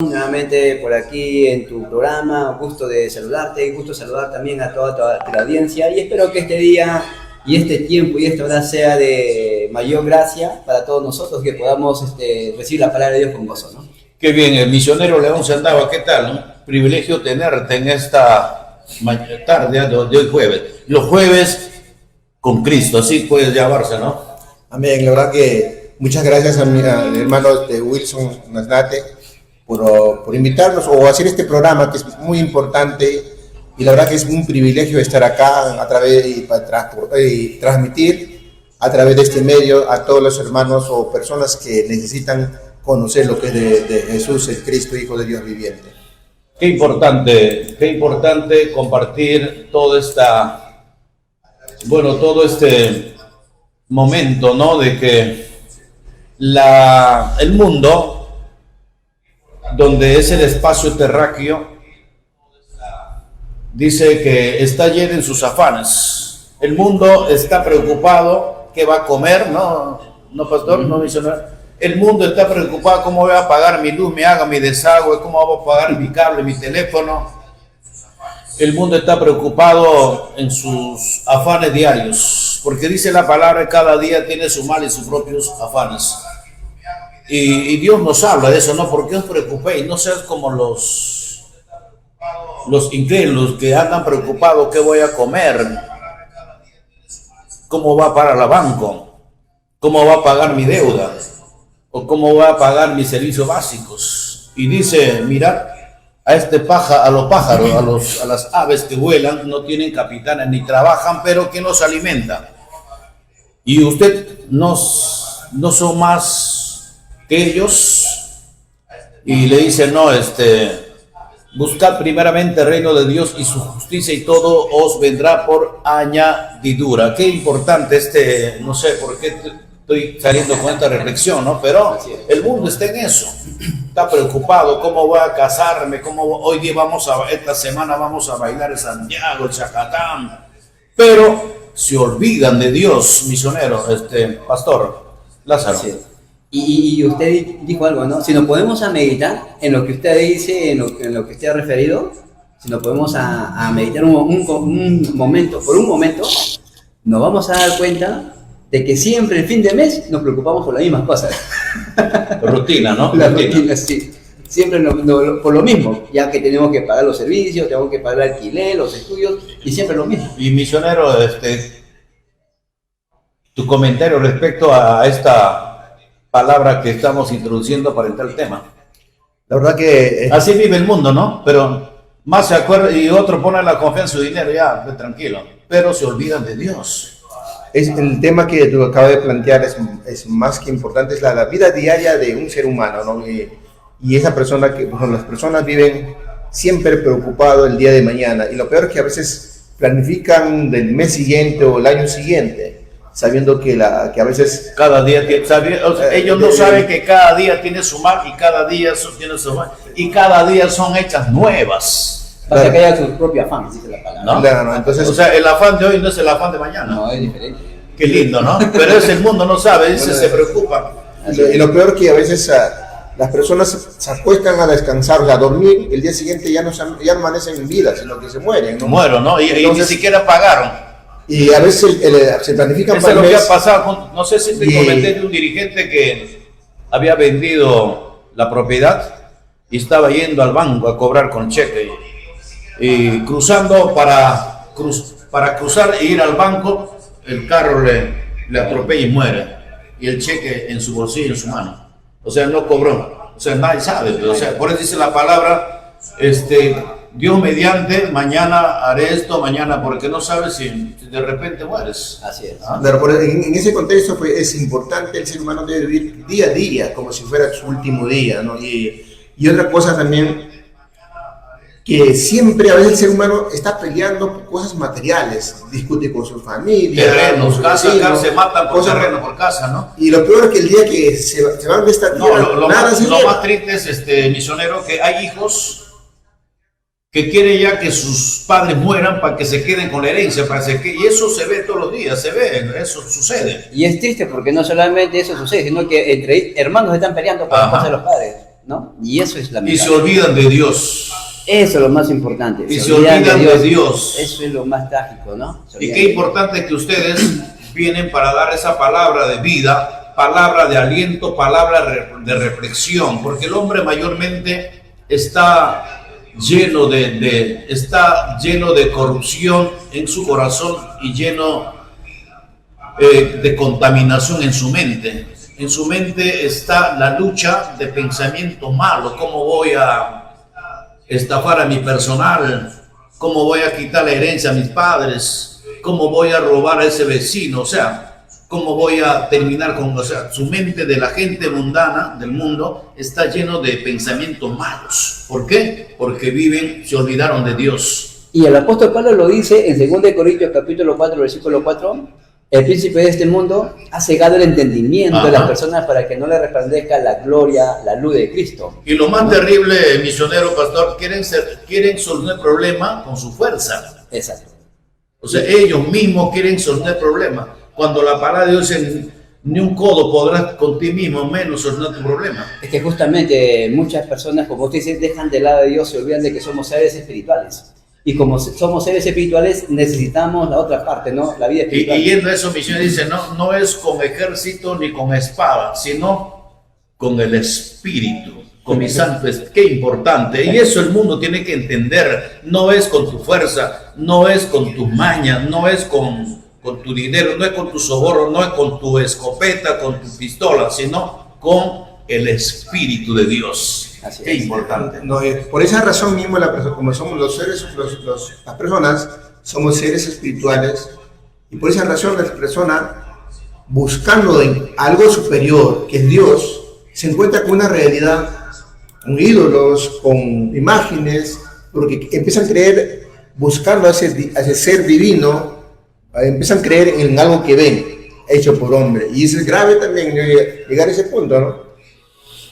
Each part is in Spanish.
Nuevamente por aquí en tu programa, gusto de saludarte y gusto saludar también a toda la audiencia y espero que este día y este tiempo y esta hora sea de mayor gracia para todos nosotros, que podamos recibir la palabra de Dios con gozo, ¿no? Qué bien, el misionero León Sandaba, ¿qué tal? ¿No? Privilegio tenerte en esta tarde de hoy jueves. Los jueves con Cristo, así puedes llamarse, ¿no? Amén, la verdad que muchas gracias al hermano Wilson Nasnate por invitarnos o hacer este programa que es muy importante y la verdad que es un privilegio estar acá a través y transmitir a través de este medio a todos los hermanos o personas que necesitan conocer lo que es de Jesús, el Cristo, Hijo de Dios viviente. Qué importante compartir todo este momento, ¿no? De que el mundo, donde es el espacio terráqueo, dice que está lleno en sus afanes. El mundo está preocupado qué va a comer, ¿no, pastor? ¿No, misionero? El mundo está preocupado cómo voy a pagar mi luz, mi agua, mi desagüe, cómo voy a pagar mi cable, mi teléfono. El mundo está preocupado en sus afanes diarios, porque dice la palabra, cada día tiene su mal y sus propios afanes. Y Dios nos habla de eso, ¿no? ¿Por qué os preocupéis? No seas como los incrédulos que andan preocupados, ¿qué voy a comer? ¿Cómo va a pagar el banco? ¿Cómo va a pagar mi deuda? ¿O cómo va a pagar mis servicios básicos? Y dice, mirad a los pájaros, a las aves que vuelan, no tienen capitanes ni trabajan, pero que nos alimentan. Y usted no son más que ellos, y le dice, no, buscad primeramente el reino de Dios y su justicia y todo os vendrá por añadidura. Qué importante no sé por qué estoy saliendo con esta reflexión, ¿no? Pero el mundo está en eso, está preocupado, ¿cómo voy a casarme? Hoy día esta semana vamos a bailar en Santiago, el Chacatán? Pero se olvidan de Dios, misionero, pastor Lázaro. Sí. Y usted dijo algo, ¿no? Si nos podemos a meditar en lo que usted dice, en lo que usted ha referido, si nos podemos a meditar un momento, nos vamos a dar cuenta de que siempre el fin de mes nos preocupamos por las mismas cosas. Rutina, ¿no? La rutina, sí. Siempre por lo mismo, ya que tenemos que pagar los servicios, tenemos que pagar el alquiler, los estudios, y siempre lo mismo. Y misionero, tu comentario respecto a esta palabra que estamos introduciendo para entrar al tema. La verdad que así vive el mundo, ¿no? Pero más se acuerda y otro pone la confianza en su dinero, ya, tranquilo, pero se olvidan de Dios. Es el tema que tú acabas de plantear, es más que importante, es la vida diaria de un ser humano, ¿no? Y esa persona las personas viven siempre preocupados el día de mañana, y lo peor es que a veces planifican del mes siguiente o el año siguiente, sabiendo que a veces cada día ellos no saben que cada día tiene su mal y cada día tiene su mal y cada día son hechas nuevas. Para que haya su propio afán, dice la palabra. ¿No? Claro, entonces, o sea, el afán de hoy no es el afán de mañana. No, es diferente. Qué lindo, ¿no? Pero el mundo no sabe, dice, se preocupa. Y lo peor que a veces las personas se acuestan a descansar, a dormir, el día siguiente ya no amanecen en vida, sino que se mueren, ¿no? Muero, ¿no? Y ni siquiera pagaron. Y a veces se planifican para el mes. Eso es lo que ha pasado. No sé si te comenté de un dirigente que había vendido la propiedad y estaba yendo al banco a cobrar con cheque. Y cruzando para cruzar e ir al banco, el carro le atropella y muere. Y el cheque en su bolsillo, en su mano. O sea, no cobró. O sea, nadie sabe. Pero, o sea, por eso dice la palabra, Dios mediante, mañana haré esto, mañana, porque no sabes si de repente mueres. Así es. ¿Ah? Pero en ese contexto es importante, el ser humano debe vivir día a día, como si fuera su último día, ¿no? Y otra cosa también, que siempre a veces el ser humano está peleando por cosas materiales, discute con su familia, terrenos, casa, se matan por terreno, por casa, ¿no? Y lo peor es que el día que se van de esta tierra, lo más triste es, misionero, que hay hijos que quieren ya que sus padres mueran para que se queden con la herencia, y eso se ve todos los días, eso sucede. Y es triste porque no solamente eso sucede, sino que entre hermanos están peleando por las cosas de los padres. ¿no? Y eso es Y se lamentable. olvidan de Dios. Eso es lo más importante. Y se olvidan de Dios. Eso es lo más trágico, ¿no? Se Y olvidan qué de importante que ustedes vienen para dar esa palabra de vida, palabra de aliento, palabra de reflexión, porque el hombre mayormente está lleno está lleno de corrupción en su corazón y lleno de contaminación en su mente. En su mente está la lucha de pensamiento malo. ¿Cómo voy a estafar a mi personal? ¿Cómo voy a quitar la herencia a mis padres? ¿Cómo voy a robar a ese vecino? O sea, ¿cómo voy a terminar con...? O sea, su mente de la gente mundana del mundo está lleno de pensamientos malos. ¿Por qué? Porque se olvidaron de Dios. Y el apóstol Pablo lo dice en 2 Corintios capítulo 4, versículo 4, el príncipe de este mundo ha cegado el entendimiento de las personas para que no le resplandezca la gloria, la luz de Cristo. Y lo más terrible, misionero, pastor, quieren solucionar el problema con su fuerza. Exacto. O sea, ellos mismos quieren solucionar el problema. Cuando la palabra de Dios dice, ni un codo podrás con ti mismo, menos solucionar tu problema. Es que justamente muchas personas, como usted dice, dejan de lado de Dios, se olvidan de que somos seres espirituales. Y como somos seres espirituales, necesitamos la otra parte, ¿no? La vida espiritual. Y yendo a eso, misiones dice, no es con ejército ni con espada, sino con el espíritu, con mi santo espíritu. Qué importante. Y eso el mundo tiene que entender. No es con tu fuerza, no es con tus mañas, no es con tu dinero, no es con tu soborno, no es con tu escopeta, con tu pistola, sino con el espíritu de Dios. Así Qué es. importante. No, por esa razón mismo, como somos los seres, las personas somos seres espirituales, y por esa razón la persona, buscando en algo superior, que es Dios, se encuentra con una realidad, con ídolos, con imágenes, porque empiezan a creer, buscando a ese ser divino, empiezan a creer en algo que ven, hecho por hombre. Y es grave también llegar a ese punto, ¿no?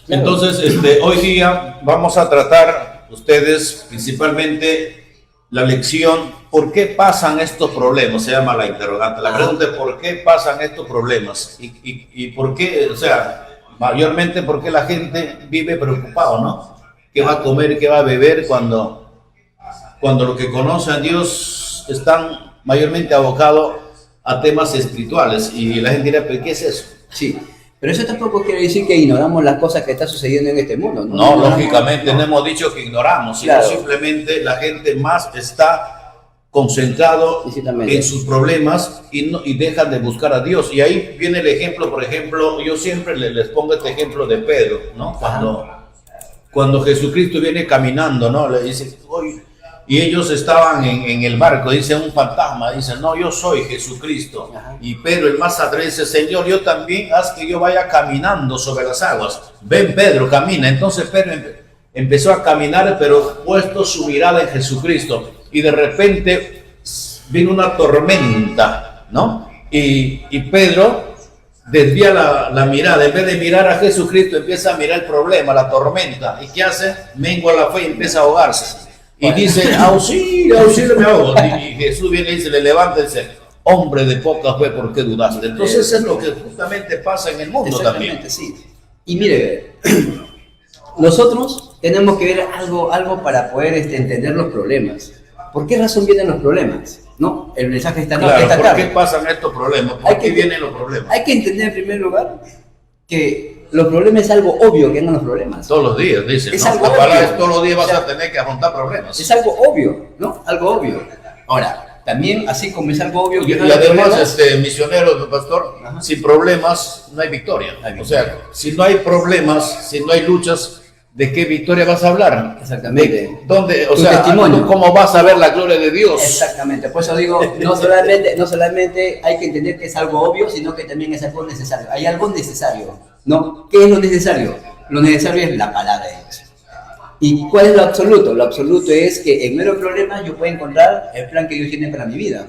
Entonces, hoy día vamos a tratar, ustedes, principalmente, la lección, ¿por qué pasan estos problemas? Se llama la interrogante. La pregunta es, ¿por qué pasan estos problemas? Y por qué, o sea, mayormente, ¿por qué la gente vive preocupado, no? ¿Qué va a comer, qué va a beber cuando los que conocen a Dios están mayormente abocados a temas espirituales? Y la gente dirá, ¿pero qué es eso? Sí, pero eso tampoco quiere decir que ignoramos las cosas que están sucediendo en este mundo, ¿no? No, Ignoramos, lógicamente no. no hemos dicho que ignoramos, sino Claro. simplemente la gente más está concentrado Exactamente. en sus problemas y dejan de buscar a Dios. Y ahí viene el ejemplo, por ejemplo, yo siempre les pongo este ejemplo de Pedro, ¿no? Cuando Jesucristo viene caminando, ¿no? Le dice, "Oye", y ellos estaban en el barco, dice un fantasma, dice, no, yo soy Jesucristo. Ajá. Y Pedro, el más atrevido, dice, Señor, yo también, haz que yo vaya caminando sobre las aguas. Ven, Pedro, camina. Entonces Pedro empezó a caminar, pero puesto su mirada en Jesucristo. Y de repente vino una tormenta, ¿no? Y Pedro desvía la mirada, en vez de mirar a Jesucristo, empieza a mirar el problema, la tormenta. ¿Y qué hace? Mengua la fe y empieza a ahogarse. Y dice, auxilio, auxilio, me ahogo. Y Jesús viene y dice, le levanta y dice, hombre de poca fe, ¿por qué dudaste? Entonces es lo que justamente pasa en el mundo también. Exactamente, sí. Y mire, nosotros tenemos que ver algo para poder entender los problemas. ¿Por qué razón vienen los problemas? ¿No? El mensaje está Claro, esta ¿por tarde. qué pasan estos problemas? ¿Por qué vienen los problemas? Hay que entender en primer lugar que los problemas es algo obvio que vengan los problemas. Todos los días, dicen, Es ¿no? algo La palabra obvio. es todos los días vas O sea, a tener que afrontar problemas. Es algo obvio, ¿no? Algo obvio. Ahora, también así como es algo obvio Y que vengan los además, problemas, misionero, pastor, Ajá. sin problemas no hay victoria. Hay O sea, si no hay problemas, si no hay luchas, ¿de qué victoria vas a hablar? Exactamente. ¿Dónde? O Tu sea, testimonio. ¿cómo vas a ver la gloria de Dios? Exactamente, por eso digo, no solamente hay que entender que es algo obvio, sino que también es algo necesario. Hay algo necesario, ¿no? ¿Qué es lo necesario? Lo necesario es la palabra de Dios. ¿Y cuál es lo absoluto? Lo absoluto es que en medio problemas yo puedo encontrar el plan que Dios tiene para mi vida.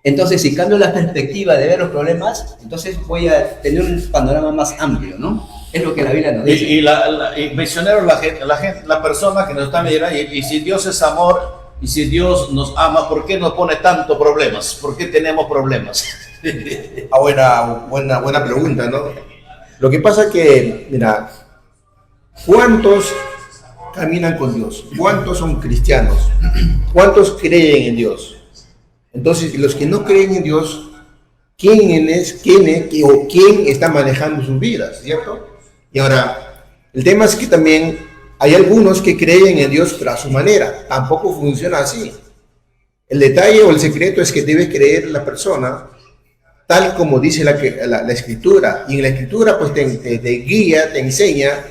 Entonces, si cambio la perspectiva de ver los problemas, entonces voy a tener un panorama más amplio, ¿no? Es lo que la Biblia nos dice. Y misionero, la persona que nos está mirando, y si Dios es amor, y si Dios nos ama, ¿por qué nos pone tantos problemas? ¿Por qué tenemos problemas? Buena pregunta, ¿no? Lo que pasa es que, mira, ¿Cuántos caminan con Dios? ¿Cuántos son cristianos? ¿Cuántos creen en Dios? Entonces, los que no creen en Dios, ¿quién está manejando sus vidas? ¿Cierto? Y ahora, el tema es que también hay algunos que creen en Dios pero a su manera. Tampoco funciona así. El detalle o el secreto es que debe creer la persona tal como dice la Escritura. Y en la Escritura pues te guía, te enseña,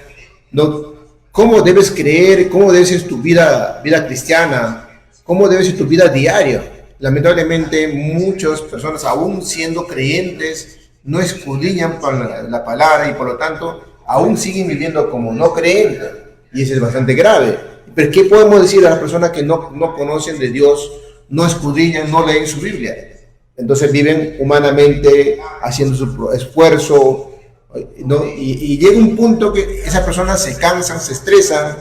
¿no?, cómo debes creer, cómo debe ser tu vida cristiana, cómo debe ser tu vida diaria. Lamentablemente muchas personas, aún siendo creyentes, no escudriñan por la palabra y por lo tanto aún siguen viviendo como no creyentes. Y eso es bastante grave. Pero ¿qué podemos decir a las personas que no conocen de Dios, no escudriñan, no leen su Biblia? Entonces viven humanamente haciendo su esfuerzo, ¿no? Y llega un punto que esas personas se cansan, se estresan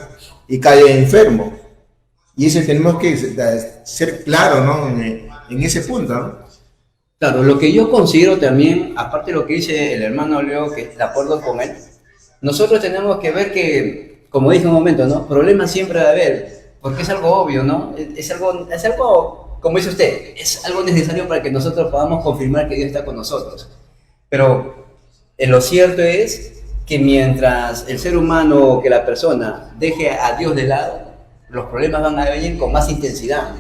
y caen enfermos. Y eso tenemos que ser claros, ¿no?, en ese punto, ¿no? Claro, lo que yo considero también, aparte de lo que dice el hermano Leo, que de acuerdo con él, nosotros tenemos que ver que, como dije un momento, ¿no?, problemas siempre va a haber, porque es algo obvio, ¿no? Es algo, como dice usted, es algo necesario para que nosotros podamos confirmar que Dios está con nosotros. Pero lo cierto es que mientras el ser humano o que la persona deje a Dios de lado, los problemas van a venir con más intensidad.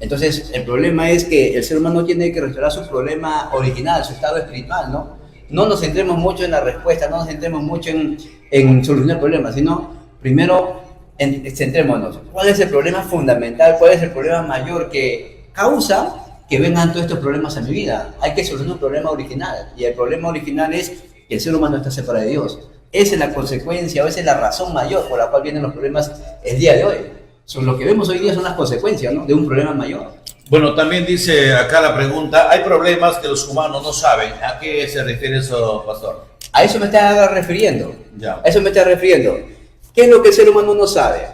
Entonces, el problema es que el ser humano tiene que restaurar su problema original, su estado espiritual, ¿no? No nos centremos mucho en la respuesta, no nos centremos mucho en solucionar problemas, sino primero centrémonos. ¿Cuál es el problema fundamental? ¿Cuál es el problema mayor que causa que vengan todos estos problemas a mi vida? Hay que solucionar un problema original. Y el problema original es que el ser humano está separado de Dios. Esa es la consecuencia, o esa es la razón mayor por la cual vienen los problemas el día de hoy. Lo que vemos hoy día son las consecuencias, ¿no?, de un problema mayor. Bueno, también dice acá la pregunta, hay problemas que los humanos no saben. ¿A qué se refiere eso, pastor? A eso me está refiriendo. Ya. A eso me está refiriendo. ¿Qué es lo que el ser humano no sabe?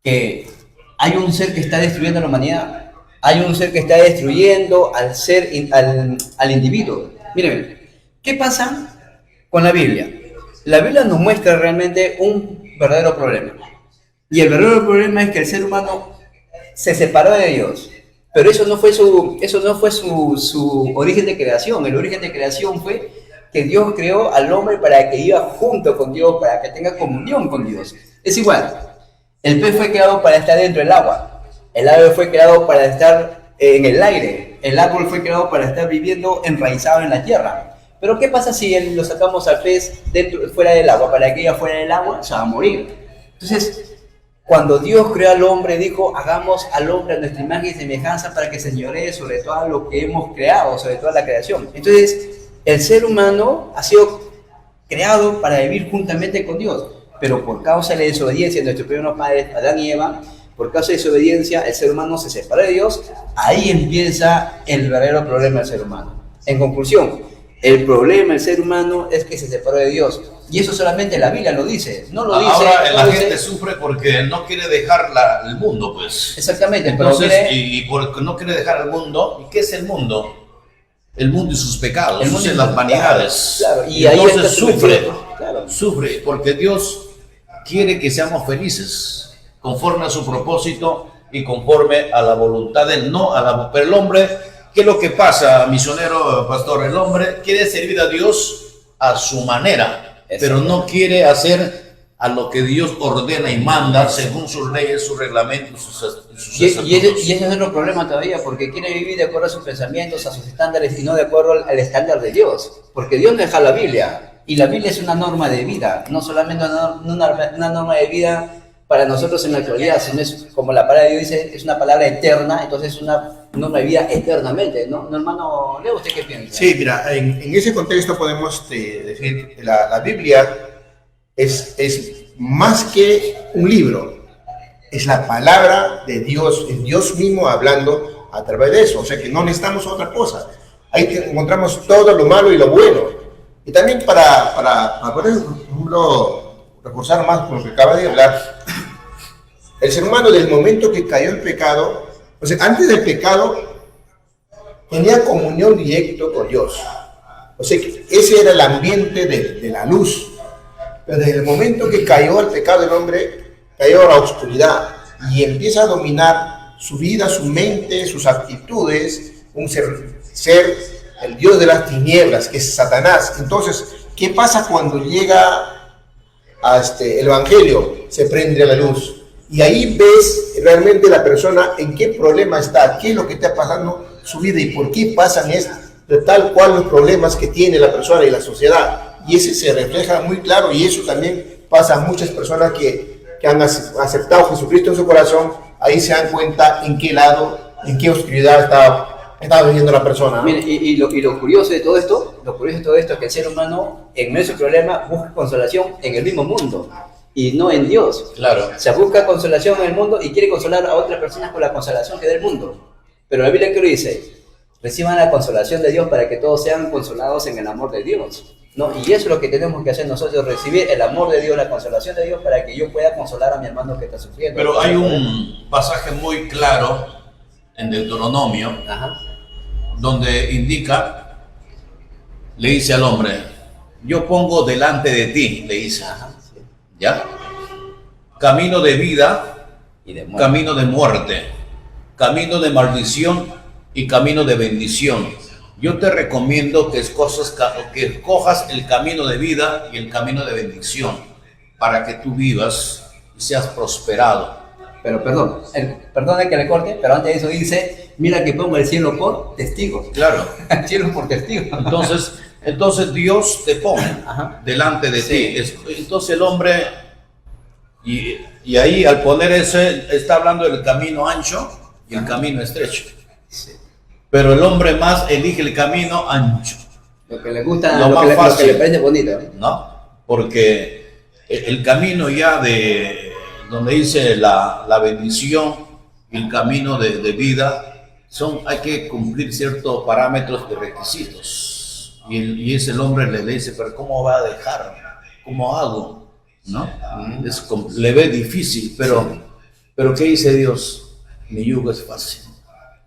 Que hay un ser que está destruyendo a la humanidad. Hay un ser que está destruyendo al individuo. Miren, ¿qué pasa con la Biblia? La Biblia nos muestra realmente un verdadero problema. Y el verdadero problema es que el ser humano se separó de Dios. Pero eso no fue su origen de creación. El origen de creación fue que Dios creó al hombre para que iba junto con Dios, para que tenga comunión con Dios. Es igual. El pez fue creado para estar dentro del agua. El ave fue creado para estar en el aire. El árbol fue creado para estar viviendo enraizado en la tierra. Pero ¿qué pasa si lo sacamos al pez fuera del agua? Para que ella fuera del agua, se va a morir. Entonces, cuando Dios creó al hombre, dijo, hagamos al hombre a nuestra imagen y semejanza para que señoree sobre todo lo que hemos creado, sobre toda la creación. Entonces, el ser humano ha sido creado para vivir juntamente con Dios, pero por causa de la desobediencia de nuestros primeros padres, Adán y Eva, por causa de desobediencia, el ser humano se separó de Dios. Ahí empieza el verdadero problema del ser humano. En conclusión, el problema del ser humano es que se separó de Dios. Y eso solamente la Biblia lo dice, no lo dice. Ahora la gente sufre porque no quiere dejar el mundo, pues. Exactamente. Entonces, y porque no quiere dejar el mundo. ¿Y qué es el mundo? El mundo y sus pecados, el mundo y las vanidades. Claro. Y entonces sufre porque Dios quiere que seamos felices, conforme a su propósito y conforme a la voluntad de él, pero el hombre, ¿qué es lo que pasa, misionero, pastor? El hombre quiere servir a Dios a su manera, pero no quiere hacer a lo que Dios ordena y manda según sus leyes, sus reglamentos, sus estatutos. Y ese es otro problema todavía, porque quiere vivir de acuerdo a sus pensamientos, a sus estándares, y no de acuerdo al estándar de Dios. Porque Dios no deja la Biblia, y la Biblia es una norma de vida, no solamente una norma de vida para nosotros en la actualidad, sino es, como la palabra de Dios dice, es una palabra eterna, entonces es una norma de vida eternamente, ¿no? ¿No, hermano Leo, usted qué piensa? Sí, mira, en ese contexto podemos decir que la Biblia es más que un libro, es la palabra de Dios, es Dios mismo hablando a través de eso, o sea que no necesitamos otra cosa. Ahí encontramos todo lo malo y lo bueno. Y también para por ejemplo, reforzar más con lo que acaba de hablar, el ser humano del momento que cayó en pecado, o sea, antes del pecado, tenía comunión directa con Dios. O sea, que ese era el ambiente de la luz. Pero desde el momento que cayó el pecado del hombre, cayó a la oscuridad y empieza a dominar su vida, su mente, sus actitudes, un ser el Dios de las tinieblas, que es Satanás. Entonces, ¿qué pasa cuando llega a el Evangelio? Se prende la luz. Y ahí ves realmente la persona en qué problema está, qué es lo que está pasando en su vida y por qué pasan de tal cual los problemas que tiene la persona y la sociedad. Y ese se refleja muy claro, y eso también pasa a muchas personas que han aceptado a Jesucristo en su corazón. Ahí se dan cuenta en qué lado, en qué oscuridad estaba viviendo la persona, ¿no? Mire, y lo curioso de todo esto, es que el ser humano, en medio de su problema, busca consolación en el mismo mundo y no en Dios. Claro. O sea, busca consolación en el mundo y quiere consolar a otras personas con la consolación que da el mundo. Pero la Biblia, ¿qué lo dice? Reciban la consolación de Dios para que todos sean consolados en el amor de Dios, ¿no? Y eso es lo que tenemos que hacer nosotros, recibir el amor de Dios, la consolación de Dios, para que yo pueda consolar a mi hermano que está sufriendo. Pero hay un pasaje muy claro en Deuteronomio, Ajá. donde indica, le dice al hombre, yo pongo delante de ti, le dice, Ajá, sí. ¿ya? Camino de vida, Y de muerte. camino de muerte, camino de maldición y camino de bendición. Yo te recomiendo que escojas el camino de vida y el camino de bendición para que tú vivas y seas prosperado. Pero perdón que le corte, pero antes de eso dice, mira que pongo el cielo por testigo. Claro. El cielo por testigo. Entonces Dios te pone Ajá. delante de Sí. ti. Entonces el hombre, y ahí al poner ese, está hablando del camino ancho y el camino estrecho. Sí. Pero el hombre más elige el camino ancho, Lo que le gusta, Lo lo más que le fácil. parece bonito. ¿no? Porque el camino ya de donde dice la bendición y el camino de vida, hay que cumplir ciertos parámetros de requisitos. Y ese el hombre le dice, pero ¿cómo va a dejar? ¿Cómo hago? ¿No? Le ve difícil, pero ¿qué dice Dios? Mi yugo es fácil.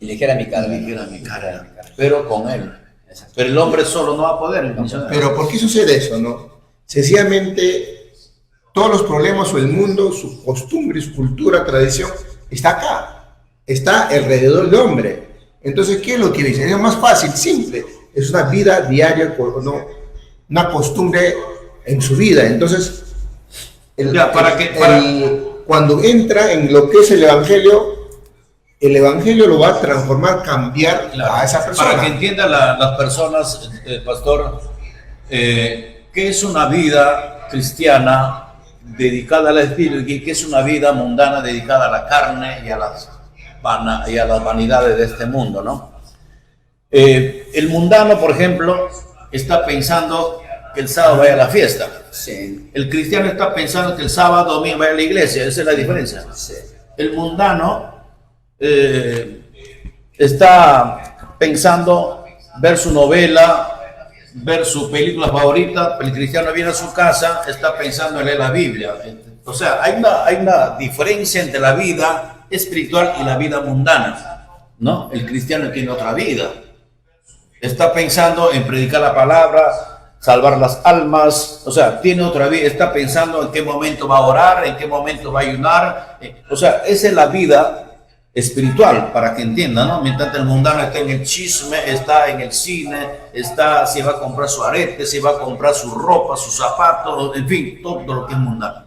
Y ligera mi carga. Ligera mi carga, pero con él. Pero el hombre solo no va a poder. Pero ¿por qué sucede eso, no? Sencillamente, todos los problemas o el mundo, sus costumbres, su cultura, tradición, está acá. Está alrededor del hombre. Entonces, ¿qué es lo que dice? Es más fácil, simple. Es una vida diaria, ¿no? Una costumbre en su vida. Entonces, cuando entra en lo que es el Evangelio lo va a transformar, cambiar a esa persona. Para que entiendan las personas, pastor, ¿qué es una vida cristiana dedicada al espíritu y qué es una vida mundana dedicada a la carne y a las vanidades de este mundo, ¿no? El mundano, por ejemplo, está pensando que el sábado vaya a la fiesta. Sí. El cristiano está pensando que el sábado domingo vaya a la iglesia. Esa es la diferencia. Sí. El mundano está pensando ver su novela, ver su película favorita. El cristiano viene a su casa, está pensando en leer la Biblia. O sea, hay una diferencia entre la vida espiritual y la vida mundana, ¿no? El cristiano tiene otra vida. Está pensando en predicar la palabra, salvar las almas, o sea, tiene otra vida. Está pensando en qué momento va a orar, en qué momento va a ayunar. O sea, esa es la vida espiritual, para que entiendan, ¿no? Mientras el mundano está en el chisme, está en el cine, si va a comprar su arete, si va a comprar su ropa, sus zapatos, en fin, todo lo que es mundano.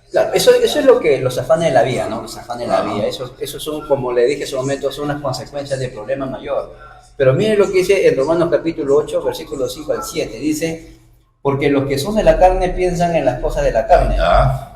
Claro, eso es lo que los afanes de la vida, ¿no? Los afanes de la vida, eso son, como le dije en su momento, son las consecuencias del problema mayor. Pero miren lo que dice en Romanos capítulo 8, versículos 5 al 7, dice, porque los que son de la carne piensan en las cosas de la carne,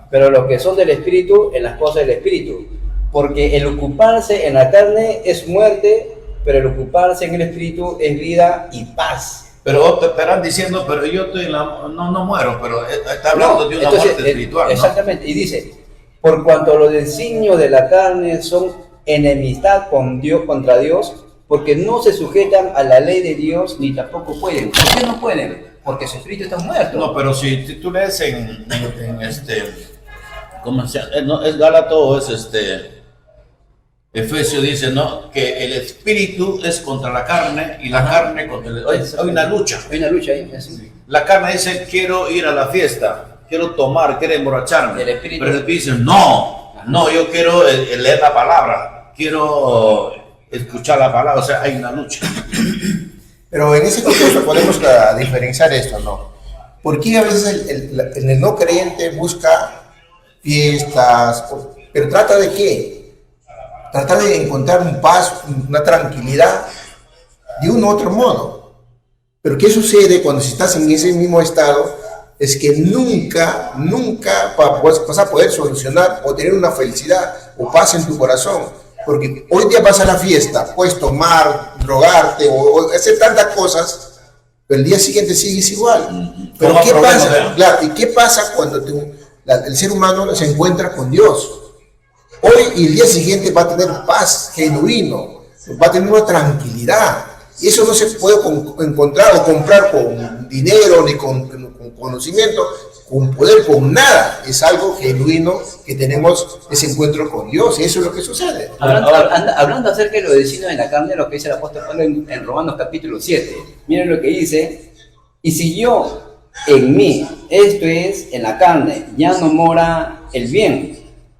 pero los que son del espíritu en las cosas del espíritu. Porque el ocuparse en la carne es muerte, pero el ocuparse en el espíritu es vida y paz. Pero te estarán diciendo, pero yo no muero, pero está hablando de una muerte espiritual, ¿no? Exactamente, y dice, por cuanto los designios de la carne son enemistad con Dios, contra Dios, porque no se sujetan a la ley de Dios, ni tampoco pueden. ¿Por qué no pueden? Porque su espíritu está muerto. No, pero si tú lees ¿cómo se llama? No, es Gálatas o es Efesios dice, ¿no? Que el espíritu es contra la carne y la carne contra el espíritu. Hay una lucha. Hay una lucha ahí. Así. La carne dice, quiero ir a la fiesta. quiero tomar, quiero emborracharme. El espíritu. Pero el espíritu dice, no, yo quiero leer la palabra, quiero escuchar la palabra, o sea, hay una lucha. Pero en ese contexto podemos diferenciar esto, ¿no? Porque a veces el no creyente busca fiestas, pero trata de qué? Trata de encontrar un paz, una tranquilidad de un otro modo. Pero ¿qué sucede cuando si estás en ese mismo estado? Es que nunca vas a poder solucionar o tener una felicidad o paz en tu corazón. Porque hoy día vas a la fiesta, puedes tomar, drogarte o hacer tantas cosas, pero el día siguiente sigues igual. Pero ¿qué pasa? Claro, ¿y qué pasa cuando el ser humano se encuentra con Dios? Hoy y el día siguiente va a tener paz genuino, va a tener una tranquilidad. Y eso no se puede encontrar o comprar con dinero, ni con conocimiento, con poder, con nada. Es algo genuino que tenemos ese encuentro con Dios. Y eso es lo que sucede. Hablando acerca de lo de signos en la carne, lo que dice el apóstol Pablo en Romanos capítulo 7. Miren lo que dice. Y si yo en mí, esto es en la carne, ya no mora el bien.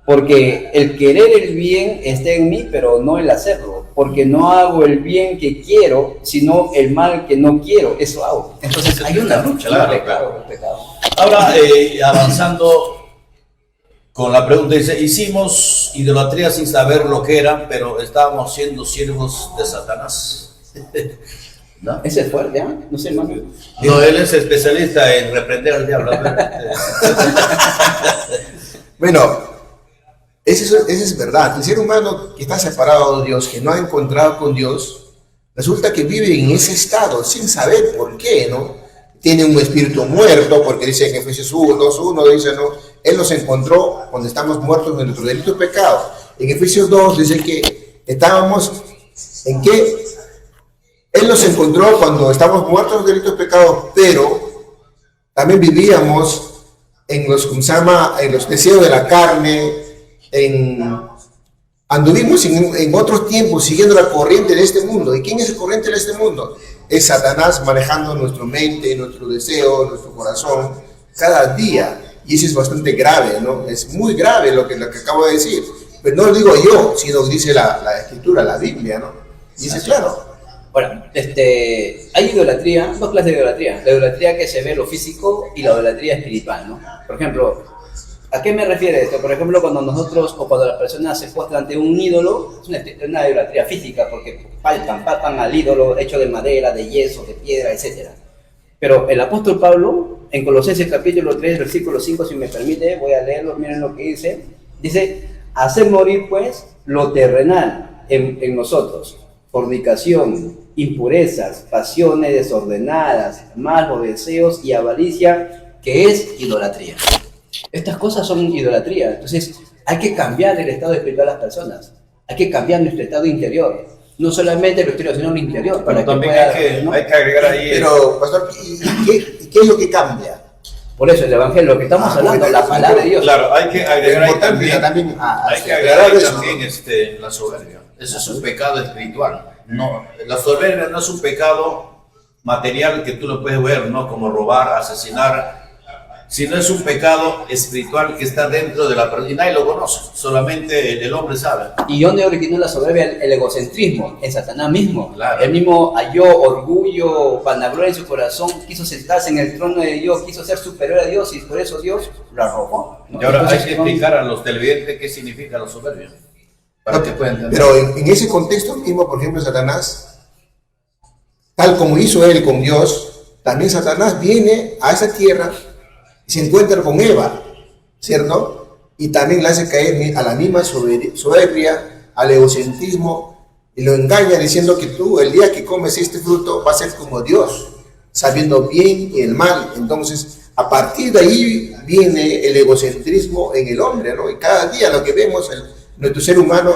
Porque el querer el bien está en mí, pero no el hacerlo. Porque no hago el bien que quiero, sino el mal que no quiero. Eso hago. Entonces hay una lucha. Claro. Ahora, avanzando con la pregunta, dice, hicimos idolatría sin saber lo que era, pero estábamos siendo siervos de Satanás. ¿No? Ese es fuerte, ¿eh? No sé, hermano. No, él es especialista en reprender al diablo. Bueno, eso es verdad. El ser humano que está separado de Dios, que no ha encontrado con Dios, resulta que vive en ese estado sin saber por qué, ¿no? Tiene un espíritu muerto, porque dice en Efesios 2:1, dice, ¿no? Él nos encontró cuando estamos muertos en nuestros delitos y pecados. En Efesios 2 dice que estábamos en qué. Él nos encontró cuando estábamos muertos en delitos y pecados, pero también vivíamos en los deseos de la carne, anduvimos en otros tiempos siguiendo la corriente de este mundo. ¿Y quién es el corriente de este mundo? Es Satanás manejando nuestra mente, nuestro deseo, nuestro corazón, cada día. Y eso es bastante grave, ¿no? Es muy grave lo que acabo de decir. Pero no lo digo yo, sino que dice la Escritura, la Biblia, ¿no? Y dice, claro. Ahora, hay idolatría, dos clases de idolatría. La idolatría que se ve en lo físico y la idolatría espiritual, ¿no? Por ejemplo, ¿a qué me refiere esto? Por ejemplo, cuando nosotros o cuando las personas se postran ante un ídolo, es una idolatría física, porque palpan al ídolo hecho de madera, de yeso, de piedra, etc. Pero el apóstol Pablo, en Colosenses capítulo 3, versículo 5, si me permite, voy a leerlo, miren lo que dice. Dice, hacer morir pues lo terrenal en nosotros, fornicación, impurezas, pasiones desordenadas, malos deseos y avaricia, que es idolatría. Estas cosas son idolatría. Entonces hay que cambiar el estado espiritual de las personas. Hay que cambiar nuestro estado interior. No solamente el exterior, sino el interior. Para pero que también pueda, ¿no? hay que agregar ahí... Pero, pastor, ¿qué es lo que cambia? Por eso el evangelio, lo que estamos hablando, la palabra de Dios. Claro, hay que agregar ahí también la soberbia. Eso es un pecado espiritual. No, la soberbia no es un pecado material que tú lo puedes ver, ¿no? Como robar, asesinar, sino es un pecado espiritual que está dentro de la persona y nadie lo conoce, solamente el hombre sabe. ¿Y dónde originó la soberbia? El egocentrismo, en Satanás mismo. Claro. Él mismo halló orgullo, vanagloria en su corazón, quiso sentarse en el trono de Dios, quiso ser superior a Dios y por eso Dios lo arrojó, ¿no? Y ahora entonces, hay que explicar a los televidentes qué significa la soberbia, para que puedan entender. Pero en ese contexto mismo, por ejemplo, Satanás, tal como hizo él con Dios, también Satanás viene a esa tierra y se encuentra con Eva, ¿cierto? Y también le hace caer a la misma soberbia, al egocentrismo, y lo engaña diciendo que tú, el día que comes este fruto, vas a ser como Dios, sabiendo bien y el mal. Entonces, a partir de ahí viene el egocentrismo en el hombre, ¿no? Y cada día lo que vemos, nuestro ser humano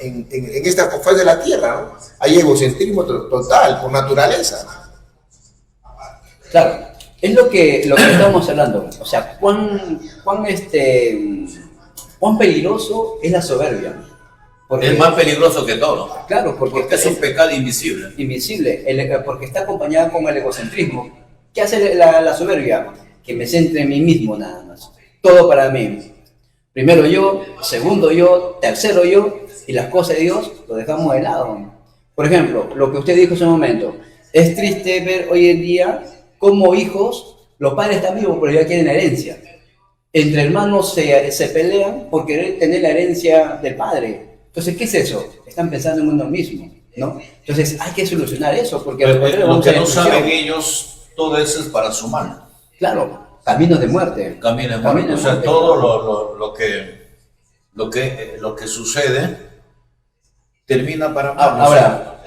en esta faz de la tierra, ¿no? Hay egocentrismo total, por naturaleza. Claro. Es lo que estamos hablando, o sea, cuán peligroso es la soberbia. Porque es más peligroso que todo. Claro, porque es un pecado invisible. Invisible, porque está acompañada con el egocentrismo. ¿Qué hace la soberbia? que me centre en mí mismo nada más. Todo para mí. Primero yo, segundo yo, tercero yo, y las cosas de Dios lo dejamos de lado. Por ejemplo, lo que usted dijo hace un momento, es triste ver hoy en día cómo hijos, los padres están vivos pero ya quieren la herencia. Entre hermanos se pelean por querer tener la herencia del padre. Entonces, ¿qué es eso? Están pensando en uno mismo, ¿no? Entonces, hay que solucionar eso, porque lo que no saben ellos, todo eso es para su mal. Claro, caminos de muerte. Caminos de muerte. O sea, todo lo que sucede termina para mal.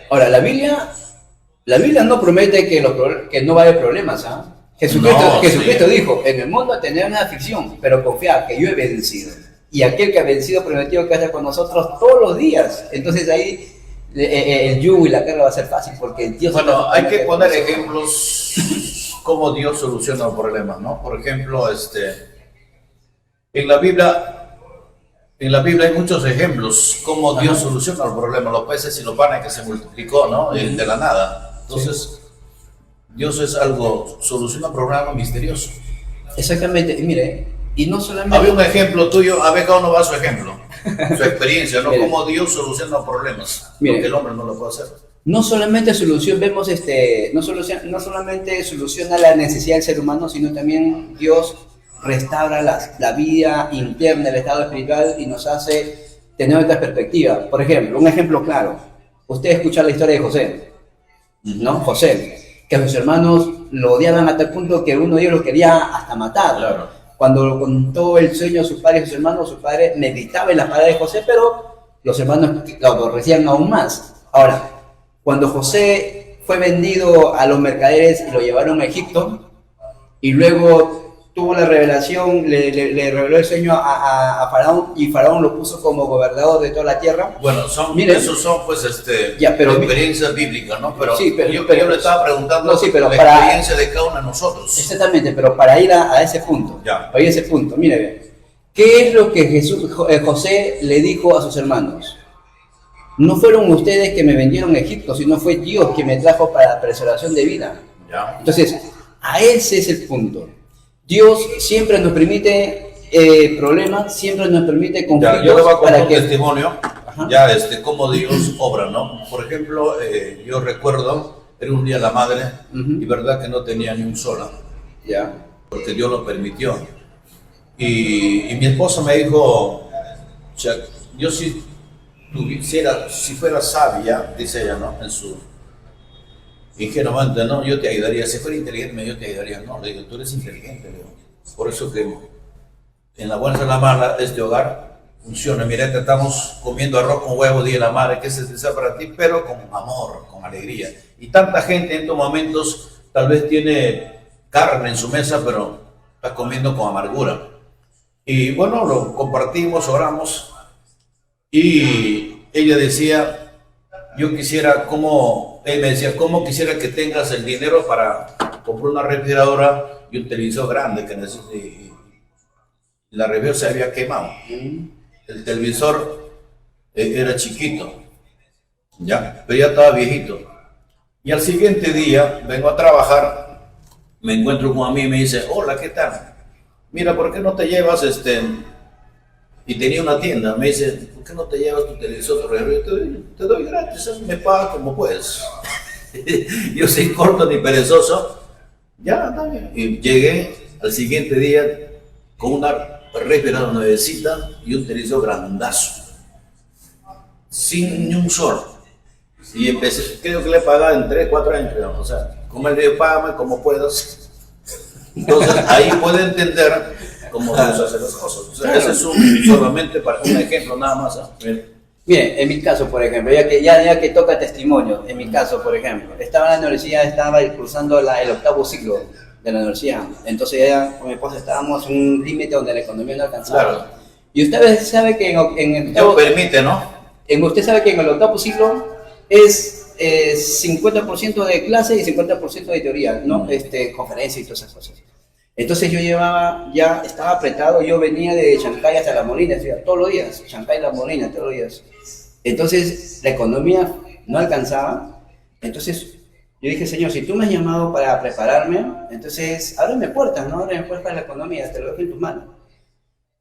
Ahora, la Biblia no promete que no va a haber problemas, ¿ah? Jesucristo dijo, en el mundo tendrán una aflicción, pero confiad que yo he vencido. Y aquel que ha vencido prometió que haya con nosotros todos los días. Entonces ahí el yugo y la carga va a ser fácil, porque Dios... Bueno, hay que poner ejemplos cómo Dios soluciona los problemas, ¿no? Por ejemplo, en la Biblia hay muchos ejemplos cómo Dios soluciona los problemas, los peces y los panes que se multiplicó, ¿no? De la nada. Entonces... Dios es algo, soluciona problemas misterioso. Exactamente, y mire, y no solamente... Había un ejemplo tuyo, a ver cada uno va a su ejemplo, su experiencia, ¿no? Mire, cómo Dios soluciona problemas, mire, porque el hombre no lo puede hacer. No solamente no solamente soluciona la necesidad del ser humano, sino también Dios restaura la vida interna, el estado espiritual y nos hace tener otra perspectiva. Por ejemplo, un ejemplo claro, usted escucha la historia de José, ¿no? José, que sus hermanos lo odiaban hasta el punto que uno de ellos lo quería hasta matar. Claro. Cuando contó el sueño a sus padres y sus hermanos, su padre meditaba en las palabras de José, pero los hermanos lo aborrecían aún más. Ahora, cuando José fue vendido a los mercaderes y lo llevaron a Egipto, y luego tuvo la revelación, le reveló el sueño a Faraón, y Faraón lo puso como gobernador de toda la tierra. Bueno, esos son pues experiencias bíblicas, ¿no? Pero, sí, yo le estaba preguntando la experiencia de cada uno de nosotros. Exactamente, pero para ir a ese punto, mire, ¿qué es lo que José le dijo a sus hermanos? No fueron ustedes que me vendieron a Egipto, sino fue Dios que me trajo para preservación de vida. Ya. Entonces, a ese es el punto. Dios siempre nos permite problemas, siempre nos permite conflictos. Yo le voy a contar un testimonio, cómo Dios obra, ¿no? Por ejemplo, yo recuerdo, era un día la madre, y verdad que no tenía ni un sola, porque Dios lo permitió. Y mi esposa me dijo, o sea, yo si fuera sabia, dice ella, ¿no? Ingenuamente, no, yo te ayudaría. Si fuera inteligente, yo te ayudaría. No, le digo, tú eres inteligente, le digo. Por eso que en la buena y en la mala este hogar funciona. Mira, te estamos comiendo arroz con huevo, día de la madre, que es especial para ti, pero con amor, con alegría. Y tanta gente en estos momentos tal vez tiene carne en su mesa, pero está comiendo con amargura. Y bueno, lo compartimos, oramos, y ella decía, él me decía, ¿cómo quisiera que tengas el dinero para comprar una refrigeradora y un televisor grande que necesito? Y la refrigeradora se había quemado. El televisor era chiquito, pero ya estaba viejito. Y al siguiente día vengo a trabajar, me encuentro con a mí y me dice, hola, ¿qué tal? Mira, ¿por qué no te llevas Y tenía una tienda, me dice, ¿por qué no te llevas tu televisor? Te doy gratis, me pagas como puedes. Yo soy corto ni perezoso. Ya, está bien. Y llegué al siguiente día con una refrigeradora nuevecita y un televisor grandazo. Sin ni un sol. Y empecé, creo que le pagaba en 3, 4 años, creo. O sea, como él dijo, págame como puedas. Entonces ahí puede entender cómo Dios hace las cosas. O sea, ese es solamente para un ejemplo nada más. Mire, en mi caso, por ejemplo, ya que toca testimonio, en mi caso, por ejemplo, estaba en la universidad, estaba cursando el 8º ciclo de la universidad. Entonces ya con mi esposa estábamos en un límite donde la economía no alcanzaba. Claro. Y usted sabe que en el Dios permite, ¿no? Usted sabe que en el 8º ciclo es 50% de clase y 50% de teoría, ¿no? Conferencia y todas esas cosas. Entonces yo estaba apretado, yo venía de Chancay hasta La Molina, todos los días, Chancay, La Molina, todos los días. Entonces la economía no alcanzaba, entonces Yo dije, Señor, si tú me has llamado para prepararme, entonces ábreme puertas, ¿no? Ábreme puertas de la economía, te lo dejo en tus manos.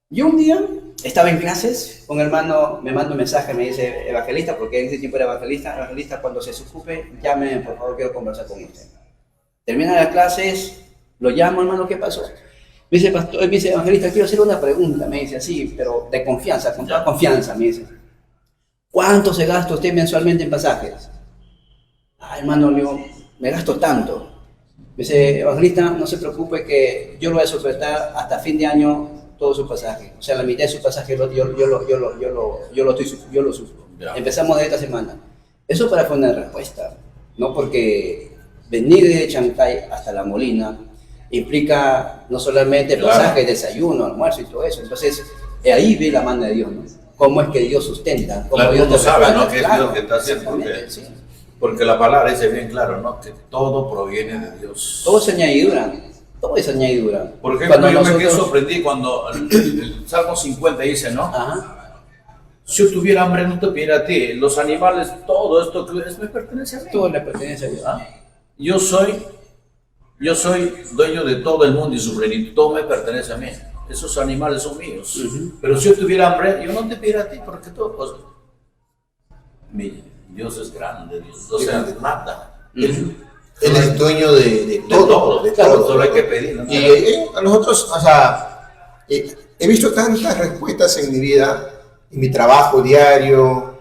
Yo un día estaba en clases, un hermano me manda un mensaje, me dice, evangelista, porque en ese tiempo era evangelista, cuando se desocupe, llame, por favor, quiero conversar con usted. Termina las clases, lo llamo, hermano, ¿qué pasó? Me dice, pastor, me dice, evangelista, quiero hacer una pregunta, me dice así, pero de confianza, con toda confianza, me dice. ¿Cuánto se gasta usted mensualmente en pasajes? Ah, hermano, yo me gasto tanto. Me dice, evangelista, no se preocupe que yo lo voy a sujetar hasta fin de año todo su pasaje. O sea, la mitad de su pasaje yo lo sufro. Ya. Empezamos de esta semana. Eso para fue una respuesta, ¿no? Porque venir de Chancay hasta La Molina implica no solamente pasaje, desayuno, almuerzo y todo eso. Entonces, ahí ve la mano de Dios, ¿no? Cómo es que Dios sustenta, cómo Claro, Dios uno te sabe, prepara. ¿no? Que es Dios que está haciendo. Exactamente, sí. Porque la palabra dice bien claro, ¿no? Que todo proviene de Dios. Todo es añadidura. Todo es añadidura. Por ejemplo, Cuando yo me quedé sorprendido cuando el Salmo 50 dice, ¿no? Ajá. Si yo tuviera hambre, no te pidiera a ti. Los animales, todo esto que ves, me pertenece a mí. Todo le pertenece a Dios. ¿Ah? Yo soy dueño de todo el mundo y su plenitud. Todo me pertenece a mí. Esos animales son míos. Pero si yo tuviera hambre, yo no te pediría a ti, porque todo... Pues, mi Dios es grande, Dios. O sea, nada. Él es dueño de todo. De Claro, todo. solo hay que pedir, ¿no? Y a nosotros, o sea, he visto tantas respuestas en mi vida, en mi trabajo diario,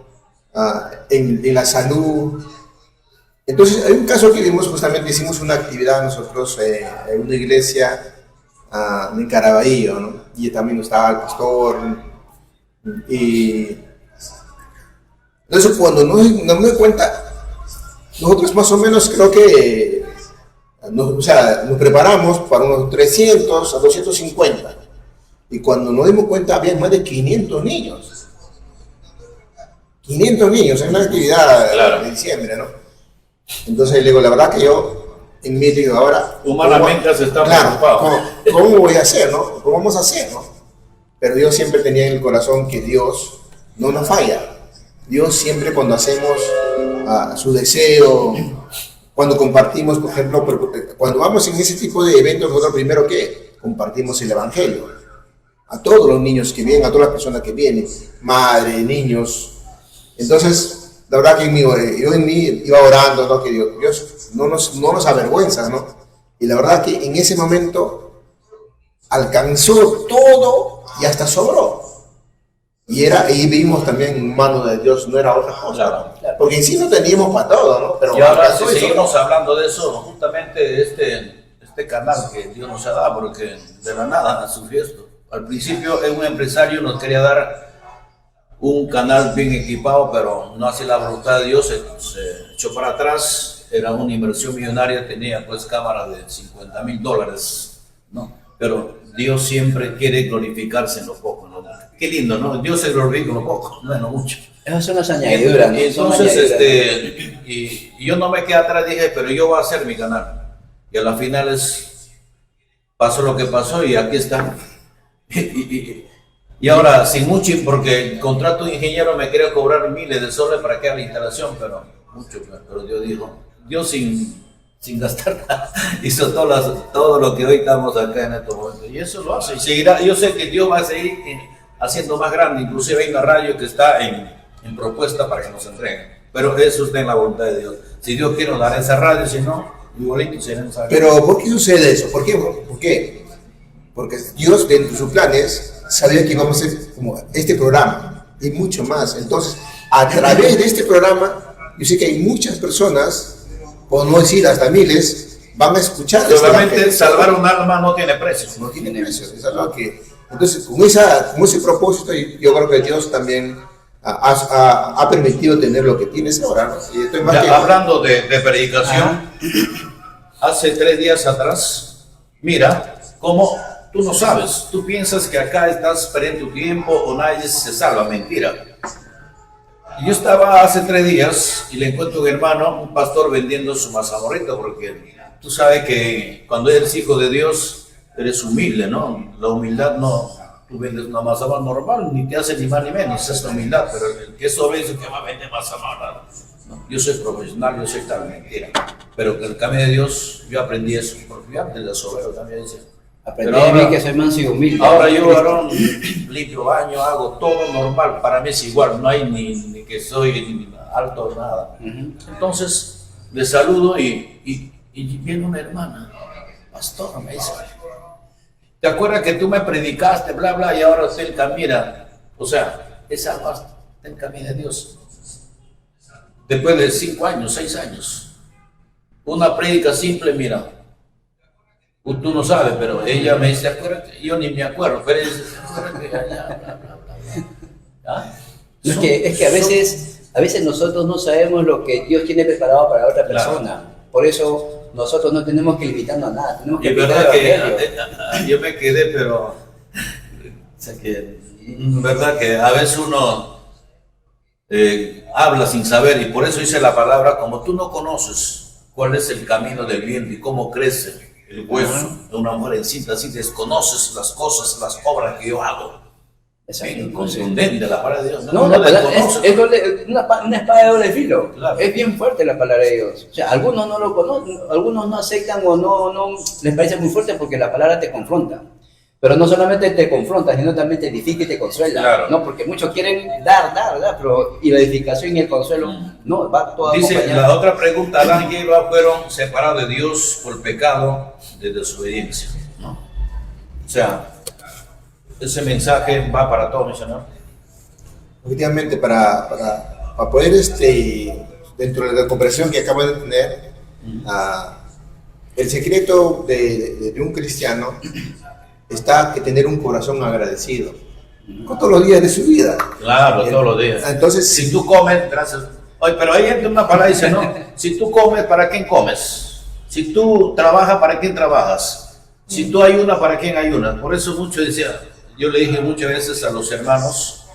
en la salud. Entonces, hay un caso que vimos, justamente hicimos una actividad nosotros en una iglesia en Caraballo, ¿no? Y también estaba el pastor. Y entonces, cuando nos doy cuenta, nosotros más o menos creo que nos preparamos para unos 300 a 250. Y cuando nos dimos cuenta, había más de 500 niños. 500 niños en una actividad Claro. de diciembre, ¿no? Entonces le digo, la verdad que yo, en mí digo, ahora... Humanamente se está claro, preocupado. ¿cómo voy a hacer, no? ¿Cómo vamos a hacer, no? Pero yo siempre tenía en el corazón que Dios no nos falla. Dios siempre cuando hacemos su deseo, cuando compartimos, por ejemplo, cuando vamos en ese tipo de eventos, nosotros primero que compartimos el Evangelio a todos los niños que vienen, a todas las personas que vienen, madre, niños. Entonces, la verdad que yo en mí iba orando, ¿no? Que Dios no nos avergüenza, ¿no? Y la verdad que en ese momento alcanzó todo y hasta sobró. Y vimos también mano de Dios, no era otra cosa. Claro. Porque en sí no teníamos para todo, ¿no? Pero Y ahora, alcanzó si y seguimos sobró. hablando de eso, justamente este canal que Dios nos ha dado, porque de la nada surgió esto. Al principio, un empresario nos quería dar un canal bien equipado, pero no hacía la voluntad de Dios, se echó para atrás. Era una inversión millonaria, tenía pues cámara de $50,000, ¿no? Pero Dios siempre quiere glorificarse en lo poco, ¿no? Qué lindo, ¿no? Dios se glorifica en lo poco, no en lo mucho. Esas son las añadiduras, ¿no? Y Son entonces, añadiduras. y yo no me quedé atrás, dije, pero yo voy a hacer mi canal. Y a las finales pasó lo que pasó y aquí está. Y ahora, sin mucho, porque el contrato de ingeniero me quería cobrar miles de soles para que haga la instalación, pero Dios dijo, Dios sin gastar nada, hizo todo lo que hoy estamos acá en estos momentos. Y eso lo hace, y seguirá. Yo sé que Dios va a seguir haciendo más grande, inclusive hay una radio que está en propuesta para que nos entreguen. Pero eso está en la voluntad de Dios. Si Dios quiere nos dará esa radio, si no, igualito seremos aquí. Pero ¿por qué sucede eso? ¿Por qué? Porque Dios, dentro de sus planes, sabía que íbamos a hacer como este programa y mucho más. Entonces, a través de este programa, yo sé que hay muchas personas, por no decir hasta miles, van a escuchar. Solamente salvar un alma no tiene precio. No tiene precio. Es algo que, entonces, con ese propósito, yo creo que Dios también ha permitido tener lo que tienes ahora, ¿no? Y estoy más Ya, que... hablando de predicación, hace 3 días atrás, mira, como tú no sabes, tú piensas que acá estás perdiendo tu tiempo o nadie se salva, mentira. Yo estaba hace 3 días y le encuentro un hermano, un pastor vendiendo su mazamorrita, porque tú sabes que cuando eres hijo de Dios, eres humilde, ¿no? La humildad no, tú vendes una mazamorra normal, ni te hace ni más ni menos, es la humildad, pero el que es obvio que va a vender mazamorra, ¿no? Yo soy profesional, yo soy tal, mentira. Pero en el camino de Dios yo aprendí eso, porque yo antes de sobero también decía. Aprendí de mí que soy manso y humilde. Ahora yo, varón, limpio baño, hago todo normal, para mí es igual, no hay ni que soy alto, nada. Entonces, le saludo y viene una hermana, pastora, me dice, ¿te acuerdas que tú me predicaste, bla, bla, y ahora usted camina? O sea, esa alma está en camino de Dios. Después de 5 años, 6 años, una prédica simple, mira, tú no sabes, pero ella me dice, acuérdate, yo ni me acuerdo, pero ella dice, acuérdate, bla, bla, bla, bla. ¿Ah? Es que a veces nosotros no sabemos lo que Dios tiene preparado para otra persona. Claro. Por eso nosotros no tenemos que limitarnos a nada. Tenemos que y verdad que yo me quedé, pero o sea que, verdad que a veces uno habla sin saber, y por eso dice la palabra, como tú no conoces cuál es el camino del bien y cómo crece el hueso de una mujer encinta, así desconoces las cosas, las obras que yo hago. Es contundente la palabra de Dios. No, es una espada de doble filo. Claro. Es bien fuerte la palabra de Dios. O sea, algunos no lo conocen, algunos no aceptan o no les parece muy fuerte porque la palabra te confronta. Pero no solamente te confronta, sino también te edifica y te consuela. Claro. ¿No? Porque muchos quieren dar, pero y la edificación y el consuelo no va todo acompañado. Dice la otra pregunta, Adán y Eva fueron separados de Dios por pecado de desobediencia, ¿no? O sea, ese mensaje va para todos, misionero. Efectivamente, para poder, dentro de la comprensión que acabo de tener, el secreto de un cristiano está que tener un corazón agradecido con todos los días de su vida. Claro, todos los días. Entonces, si tú comes, gracias. Oye, pero ahí entra una palabra y dice, no, si tú comes, ¿para quién comes? Si tú trabajas, ¿para quién trabajas? Si tú ayunas, ¿para quién ayunas? Por eso mucho decía, yo le dije muchas veces a los hermanos,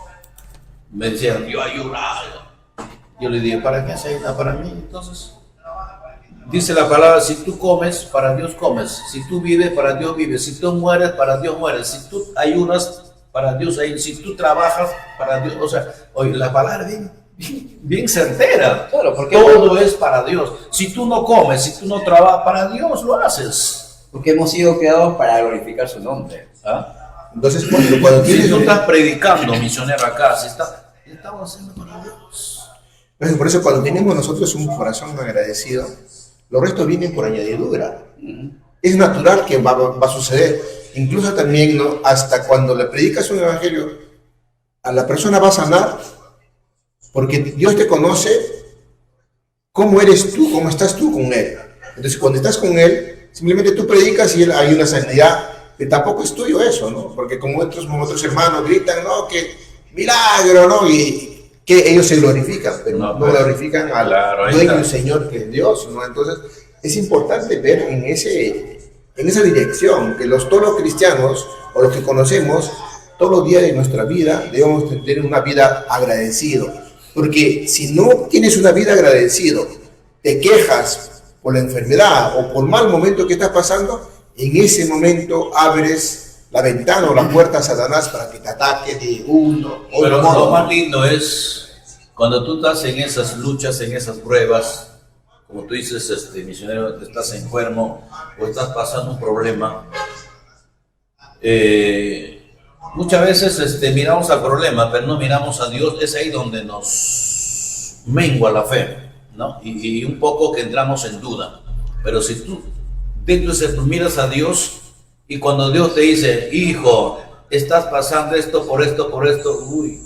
me decían, yo ayuno. Yo le dije, ¿para qué se ayuna? Para mí. Entonces, dice la palabra, si tú comes, para Dios comes. Si tú vives, para Dios vives. Si tú mueres, para Dios mueres. Si tú ayunas, para Dios ayunas. Si tú trabajas, para Dios. O sea, oye, la palabra bien certera. Claro, porque todo es para Dios. Si tú no comes, si tú no trabajas, para Dios lo haces. Porque hemos sido creados para glorificar su nombre. ¿Ah? Entonces, cuando si tú estás predicando, misionero acá, estamos haciendo para Dios. Por eso, cuando tenemos nosotros un corazón agradecido, los restos vienen por añadidura. Es natural que va a suceder. Incluso también, ¿no? Hasta cuando le predicas un evangelio, a la persona va a sanar, porque Dios te conoce cómo eres tú, cómo estás tú con Él. Entonces, cuando estás con Él, simplemente tú predicas y hay una sanidad que tampoco es tuyo eso, ¿no? Porque como otros hermanos gritan, ¿no? Que milagro, ¿no? Y que ellos se glorifican, pero no glorifican al dueño y Señor que es Dios, ¿no? Entonces, es importante ver en esa dirección que todos los cristianos, o los que conocemos, todos los días de nuestra vida, debemos tener una vida agradecido. Porque si no tienes una vida agradecido, te quejas por la enfermedad o por mal momento que estás pasando, en ese momento abres la ventana o la puerta a Satanás para que te ataque de uno o pero otro modo. Lo más lindo es cuando tú estás en esas luchas, en esas pruebas, como tú dices, misionero, estás enfermo o estás pasando un problema. Muchas veces miramos al problema, pero no miramos a Dios. Es ahí donde nos mengua la fe, ¿no? Y un poco que entramos en duda. Pero si tú dentro de eso miras a Dios, y cuando Dios te dice, hijo, estás pasando esto, uy,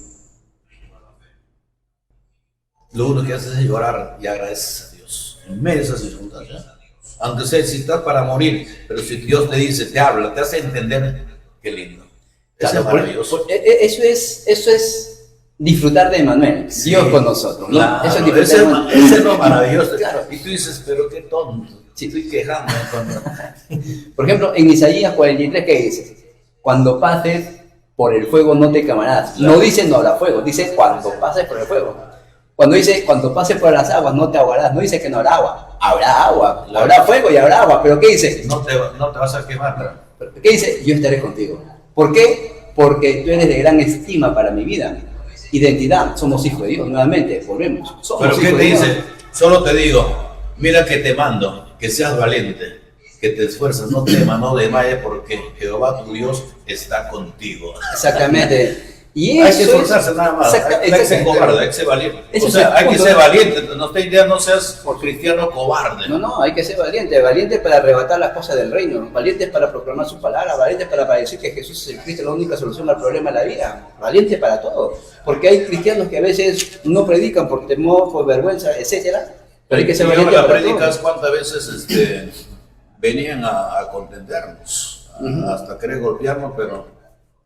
lo único que haces es llorar y agradeces a Dios en medio de esas circunstancias. Aunque sea si estás para morir, pero si Dios te dice, te habla, te hace entender, qué lindo. Claro, es maravilloso. Eso es disfrutar de Emmanuel, sí, Dios con nosotros, ¿no? Claro, eso es lo maravilloso. Claro. Y tú dices, pero qué tonto, sí. Estoy quejando. Por ejemplo, en Isaías 43, ¿qué dice? Cuando pases por el fuego no te quemarás. Claro. No dice no habrá fuego, dice cuando pases por el fuego. Cuando dice cuando pases por las aguas no te ahogarás, no dice que no habrá agua. Habrá agua, claro. Habrá fuego y habrá agua, pero ¿qué dice? No te vas a quemar. ¿Qué dice? Yo estaré contigo. ¿Por qué? Porque tú eres de gran estima para mi vida. identidad, somos hijos de Dios, nuevamente, volvemos. Somos Pero ¿qué hijos te de Dios. dice? Solo te digo, mira que te mando, que seas valiente, que te esfuerces, no temas, no desmayes, porque Jehová tu Dios está contigo. Exactamente. Y Hay eso que esforzarse nada más, hay que ser cobarde, hay que ser valiente. Ese O es sea, el hay que punto, ser ¿no? valiente, no te idea, no seas cristiano cobarde. No, hay que ser valiente, valiente para arrebatar las cosas del reino, valiente para proclamar su palabra, valiente para decir que Jesús es el Cristo, la única solución al problema de la vida, valiente para todo. Porque hay cristianos que a veces no predican por temor, por vergüenza, etcétera, pero hay que ser Y valiente las para prédicas, todo. ¿cuántas veces venían a contendernos? Hasta querer golpearnos, pero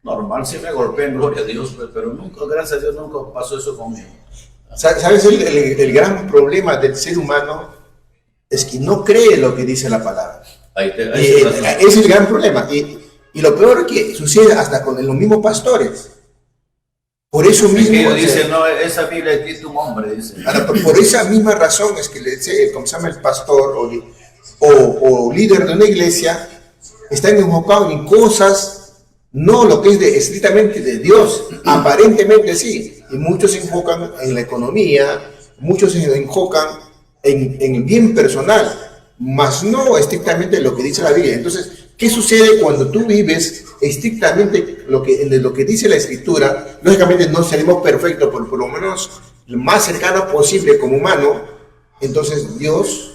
normal, si me golpean, gloria a Dios, pero nunca, gracias a Dios, nunca pasó eso conmigo. ¿Sabes? El gran problema del ser humano es que no cree lo que dice la palabra. Ahí te, Ese es el gran problema. Y lo peor es que sucede hasta con los mismos pastores. Por eso mismo... ellos dicen, no, esa Biblia es tu nombre, dice. Ahora, por esa misma razón es que como se llama el pastor o líder de una iglesia, están enfocados en cosas, no lo que es estrictamente de Dios, aparentemente sí, y muchos se enfocan en la economía, muchos se enfocan en el bien personal, mas no estrictamente lo que dice la Biblia. Entonces, ¿qué sucede cuando tú vives estrictamente lo que dice la Escritura? Lógicamente no seremos perfectos, pero por lo menos lo más cercano posible como humano. Entonces Dios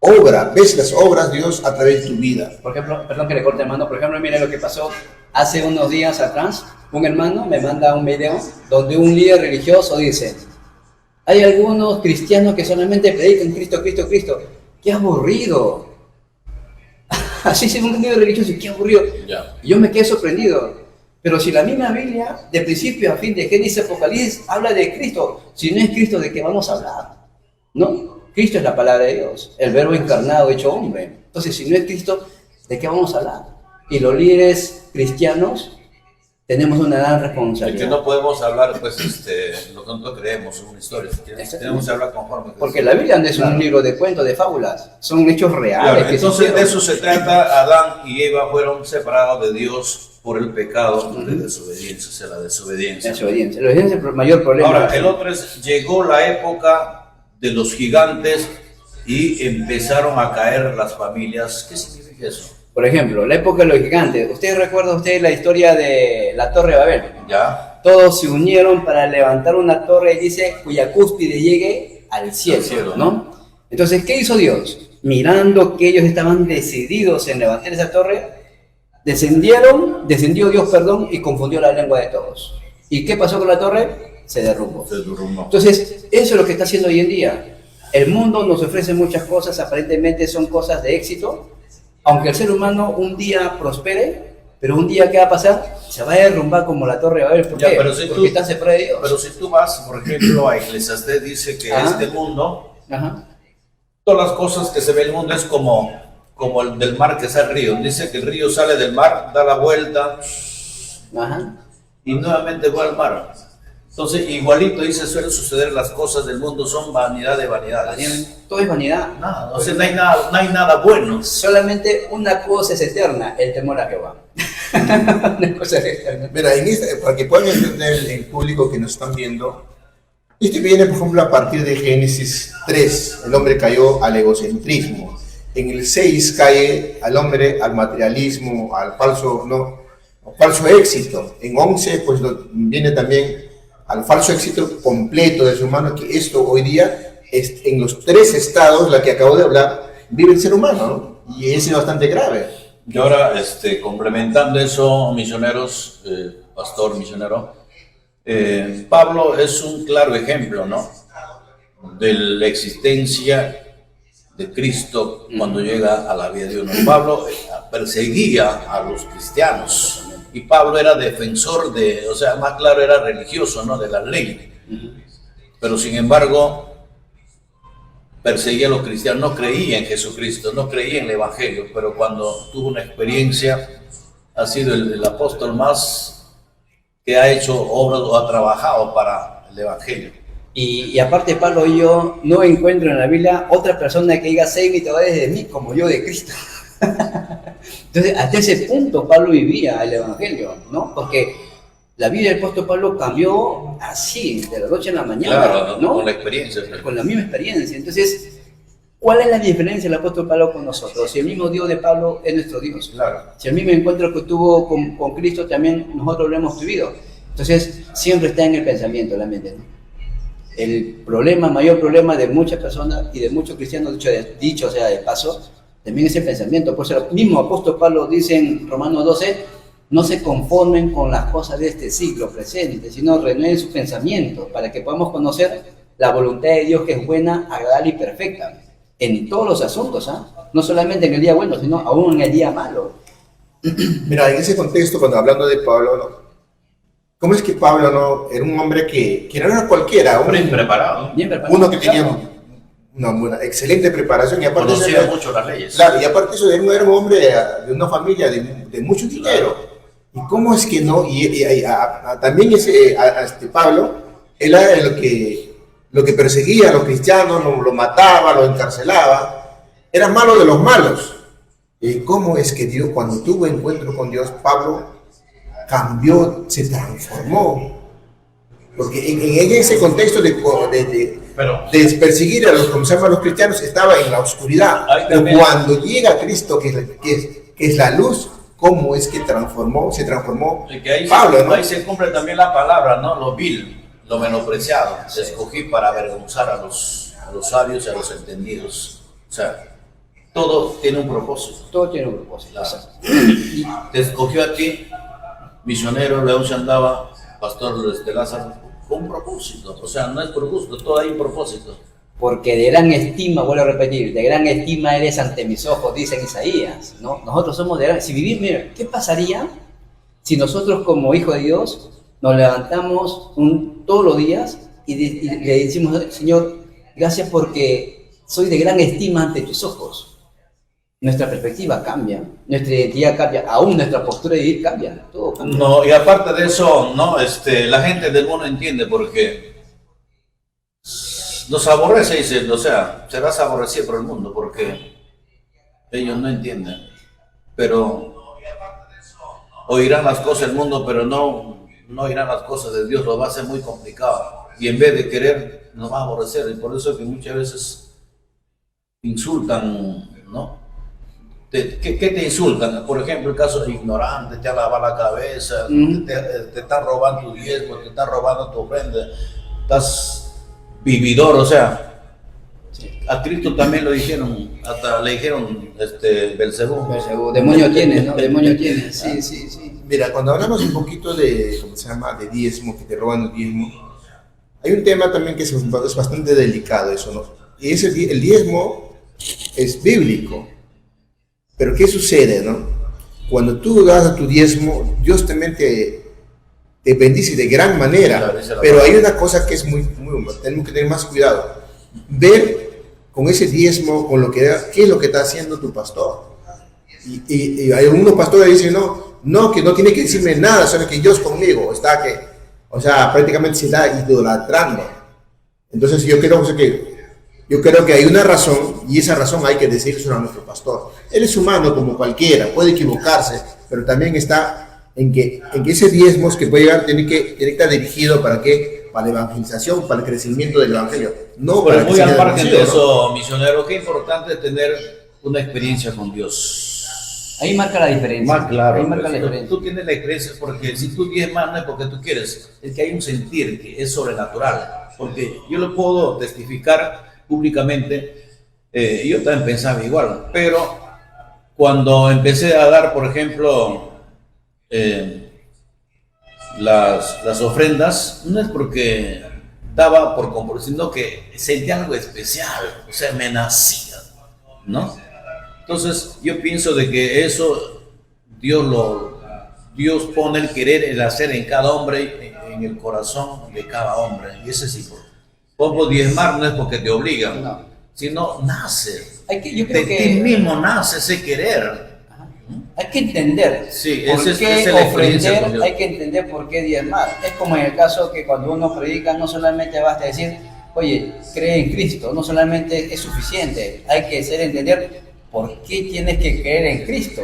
obra, ves las obras de Dios a través de tu vida. Por ejemplo, perdón que le corte mano, por ejemplo, mire lo que pasó hace unos días atrás. Un hermano me manda un video donde un líder religioso dice: hay algunos cristianos que solamente predican Cristo, Cristo, Cristo. ¡Qué aburrido! Así es un líder religioso, ¡qué aburrido! Ya. Y yo me quedé sorprendido. Pero si la misma Biblia, de principio a fin, de Génesis a Apocalipsis, habla de Cristo, si no es Cristo, ¿de qué vamos a hablar? ¿No? Cristo es la palabra de Dios, el verbo encarnado hecho hombre. Entonces, si no es Cristo, ¿de qué vamos a hablar? Y los líderes cristianos tenemos una gran De responsabilidad. que no podemos hablar, pues, lo que nosotros creemos, es una historia. Tenemos que hablar conforme. Porque la Biblia no es un libro de cuentos, de fábulas, son hechos reales. Claro, que entonces de sucedieron. eso se trata. Adán y Eva fueron separados de Dios por el pecado de desobediencia, o sea, la desobediencia. Desobediencia. La obediencia es el mayor problema. Ahora, el otro es, llegó la época de los gigantes y empezaron a caer las familias. ¿Qué significa eso? Por ejemplo, la época de los gigantes. ¿Usted recuerda la historia de la Torre de Babel? ¿Ya? Todos se unieron para levantar una torre, dice, cuya cúspide llegue al cielo, Al cielo, ¿no? Entonces, ¿qué hizo Dios? Mirando que ellos estaban decididos en levantar esa torre, descendió Dios, y confundió la lengua de todos. ¿Y qué pasó con la torre? Se derrumbó. Se derrumbó. Entonces, eso es lo que está haciendo hoy en día. El mundo nos ofrece muchas cosas, aparentemente son cosas de éxito, aunque el ser humano un día prospere, pero un día, ¿qué va a pasar? Se va a derrumbar como la Torre de Babel. ¿Por Ya, qué? pero si Porque tú- está separado de Dios. Pero si tú vas, por ejemplo, a Eclesiastés, dice que Ajá. este mundo, Ajá. todas las cosas que se ve en el mundo es como el del mar que sale al río. Dice que el río sale del mar, da la vuelta Ajá. y nuevamente va al mar. Entonces, igualito dice, suele suceder, las cosas del mundo son vanidad de vanidades. Todo es vanidad. Nada, o sea, no hay nada bueno. Solamente una cosa es eterna, el temor a Jehová. Una cosa es eterna. Mira, para que puedan entender el público que nos están viendo, este viene, por ejemplo, a partir de Génesis 3. El hombre cayó al egocentrismo. En el 6 cae al hombre al materialismo, al falso éxito. En 11, pues viene también al falso éxito completo del ser humano, que esto hoy día, en los 3 estados, la que acabo de hablar, vive el ser humano, ¿no? Y ese es bastante grave. Y ahora, complementando eso, misioneros, pastor misionero, Pablo es un claro ejemplo, ¿no? De la existencia de Cristo cuando llega a la vida de Dios. Pablo perseguía a los cristianos y Pablo era defensor o sea, más claro, era religioso, ¿no? De la ley. Pero sin embargo, perseguía a los cristianos, no creía en Jesucristo, no creía en el Evangelio, pero cuando tuvo una experiencia, ha sido el apóstol más que ha hecho obras o ha trabajado para el Evangelio. Y aparte, Pablo, yo no encuentro en la Biblia otra persona que diga: sé imitadores de mí como yo de Cristo. Entonces, hasta ese punto Pablo vivía el Evangelio, ¿no? Porque La vida del apóstol Pablo cambió así, de la noche a la mañana, Claro, ¿no? con la experiencia. Con la misma experiencia. Entonces, ¿cuál es la diferencia del apóstol Pablo con nosotros? Si el mismo Dios de Pablo es nuestro Dios. Claro. Si el mismo encuentro que tuvo con Cristo también nosotros lo hemos vivido. Entonces, siempre está en el pensamiento, en la mente, ¿no? El problema, mayor problema de muchas personas y de muchos cristianos, dicho sea de paso, también es el pensamiento. Por eso el mismo apóstol Pablo dice en Romanos 12, no se conformen con las cosas de este siglo presente, sino renueven su pensamiento para que podamos conocer la voluntad de Dios, que es buena, agradable y perfecta en todos los asuntos, ¿ah? No solamente en el día bueno, sino aún en el día malo. Mira, en ese contexto, cuando hablando de Pablo, ¿no? ¿Cómo es que Pablo no era un hombre que no era cualquiera? Bien preparado. Bien preparado. Uno que tenía Claro. una buena, excelente preparación y aparte Conocía mucho las leyes. claro, y aparte eso, él no era un hombre de una familia de mucho dinero. ¿Y cómo es que no? También este Pablo, él era lo que perseguía a los cristianos, lo mataba, lo encarcelaba, era malo de los malos. ¿Y cómo es que Dios, cuando tuvo encuentro con Dios, Pablo cambió, se transformó? Porque en ese contexto de perseguir a los, como se llama, los cristianos, estaba en la oscuridad. Pero cuando llega Cristo, que es la luz, ¿cómo es que se transformó Que ahí Pablo, ¿no? ahí se cumple también la palabra, ¿no? Lo vil, lo menospreciado. Te escogí para avergonzar a los sabios y a los entendidos. O sea, todo tiene un propósito. Todo tiene un propósito. Claro. Te escogió a ti, misionero, León se andaba, pastor de Lázaro, con un propósito. O sea, no es propósito, todo hay un propósito. Porque de gran estima, vuelvo a repetir, de gran estima eres ante mis ojos, dice en Isaías, ¿no? Nosotros somos de gran... Si vivir, mira, ¿qué pasaría si nosotros como hijos de Dios nos levantamos todos los días y le decimos, Señor, gracias porque soy de gran estima ante tus ojos? Nuestra perspectiva cambia, nuestra identidad cambia, aún nuestra postura de vivir cambia, todo cambia. No, y aparte de eso, no, la gente del mundo entiende porque nos aborrece, dicen, o sea, serás aborrecido por el mundo porque ellos no entienden. Pero oirán las cosas del mundo, pero no oirán las cosas de Dios, lo va a hacer muy complicado. Y en vez de querer, nos va a aborrecer. Y por eso es que muchas veces insultan, ¿no? ¿Qué te insultan? Por ejemplo, el caso de ignorante, te alaba la cabeza, te están robando tu diezmo, te están robando tu ofrenda, estás vividor, o sea, a Cristo también lo dijeron, hasta le dijeron Belcebú. Demonio tienes, ¿no? Demonio tienes, sí. Mira, cuando hablamos un poquito de, ¿cómo se llama?, de diezmo, que te roban el diezmo, hay un tema también que es bastante delicado eso, ¿no? Y el diezmo es bíblico. Pero ¿qué sucede, no? Cuando tú das a tu diezmo, Dios también te bendice de gran manera. Pero hay una cosa que es tenemos que tener más cuidado. Ver con ese diezmo, con lo que qué es lo que está haciendo tu pastor. Y hay algunos pastores que dicen, no, que no tiene que decirme nada, solo que Dios conmigo, o sea, prácticamente se está idolatrando. Entonces yo creo que hay una razón, y esa razón hay que decírselo a nuestro pastor. Él es humano como cualquiera, puede equivocarse, pero también está en que ese diezmo que puede llegar tiene que estar dirigido ¿para qué? Para la evangelización, para el crecimiento del evangelio. No pero para muy que sea aparte de negocio, eso, misionero, qué importante es tener una experiencia con Dios. Ahí marca la diferencia. Más claro, Ahí marca la diferencia. tú tienes la experiencia porque si tú diezmas no es porque tú quieres, es que hay un sentir que es sobrenatural. Porque yo lo puedo testificar públicamente, yo también pensaba igual, pero cuando empecé a dar, por ejemplo, las ofrendas, no es porque daba por compromiso, sino que sentía algo especial, o sea, me nacía, ¿no? Entonces yo pienso de que eso Dios pone el querer, el hacer en cada hombre, en el corazón de cada hombre, y ese sí. Como diezmar no es porque te obligan, No. sino nace. Yo creo De ti mismo nace ese querer. hay que entender Sí, por esa qué es la experiencia con ofrender, Dios. hay que entender por qué diezmar. Es como en el caso que cuando uno predica no solamente basta decir, oye, cree en Cristo, no solamente es suficiente, hay que hacer entender por qué tienes que creer en Cristo,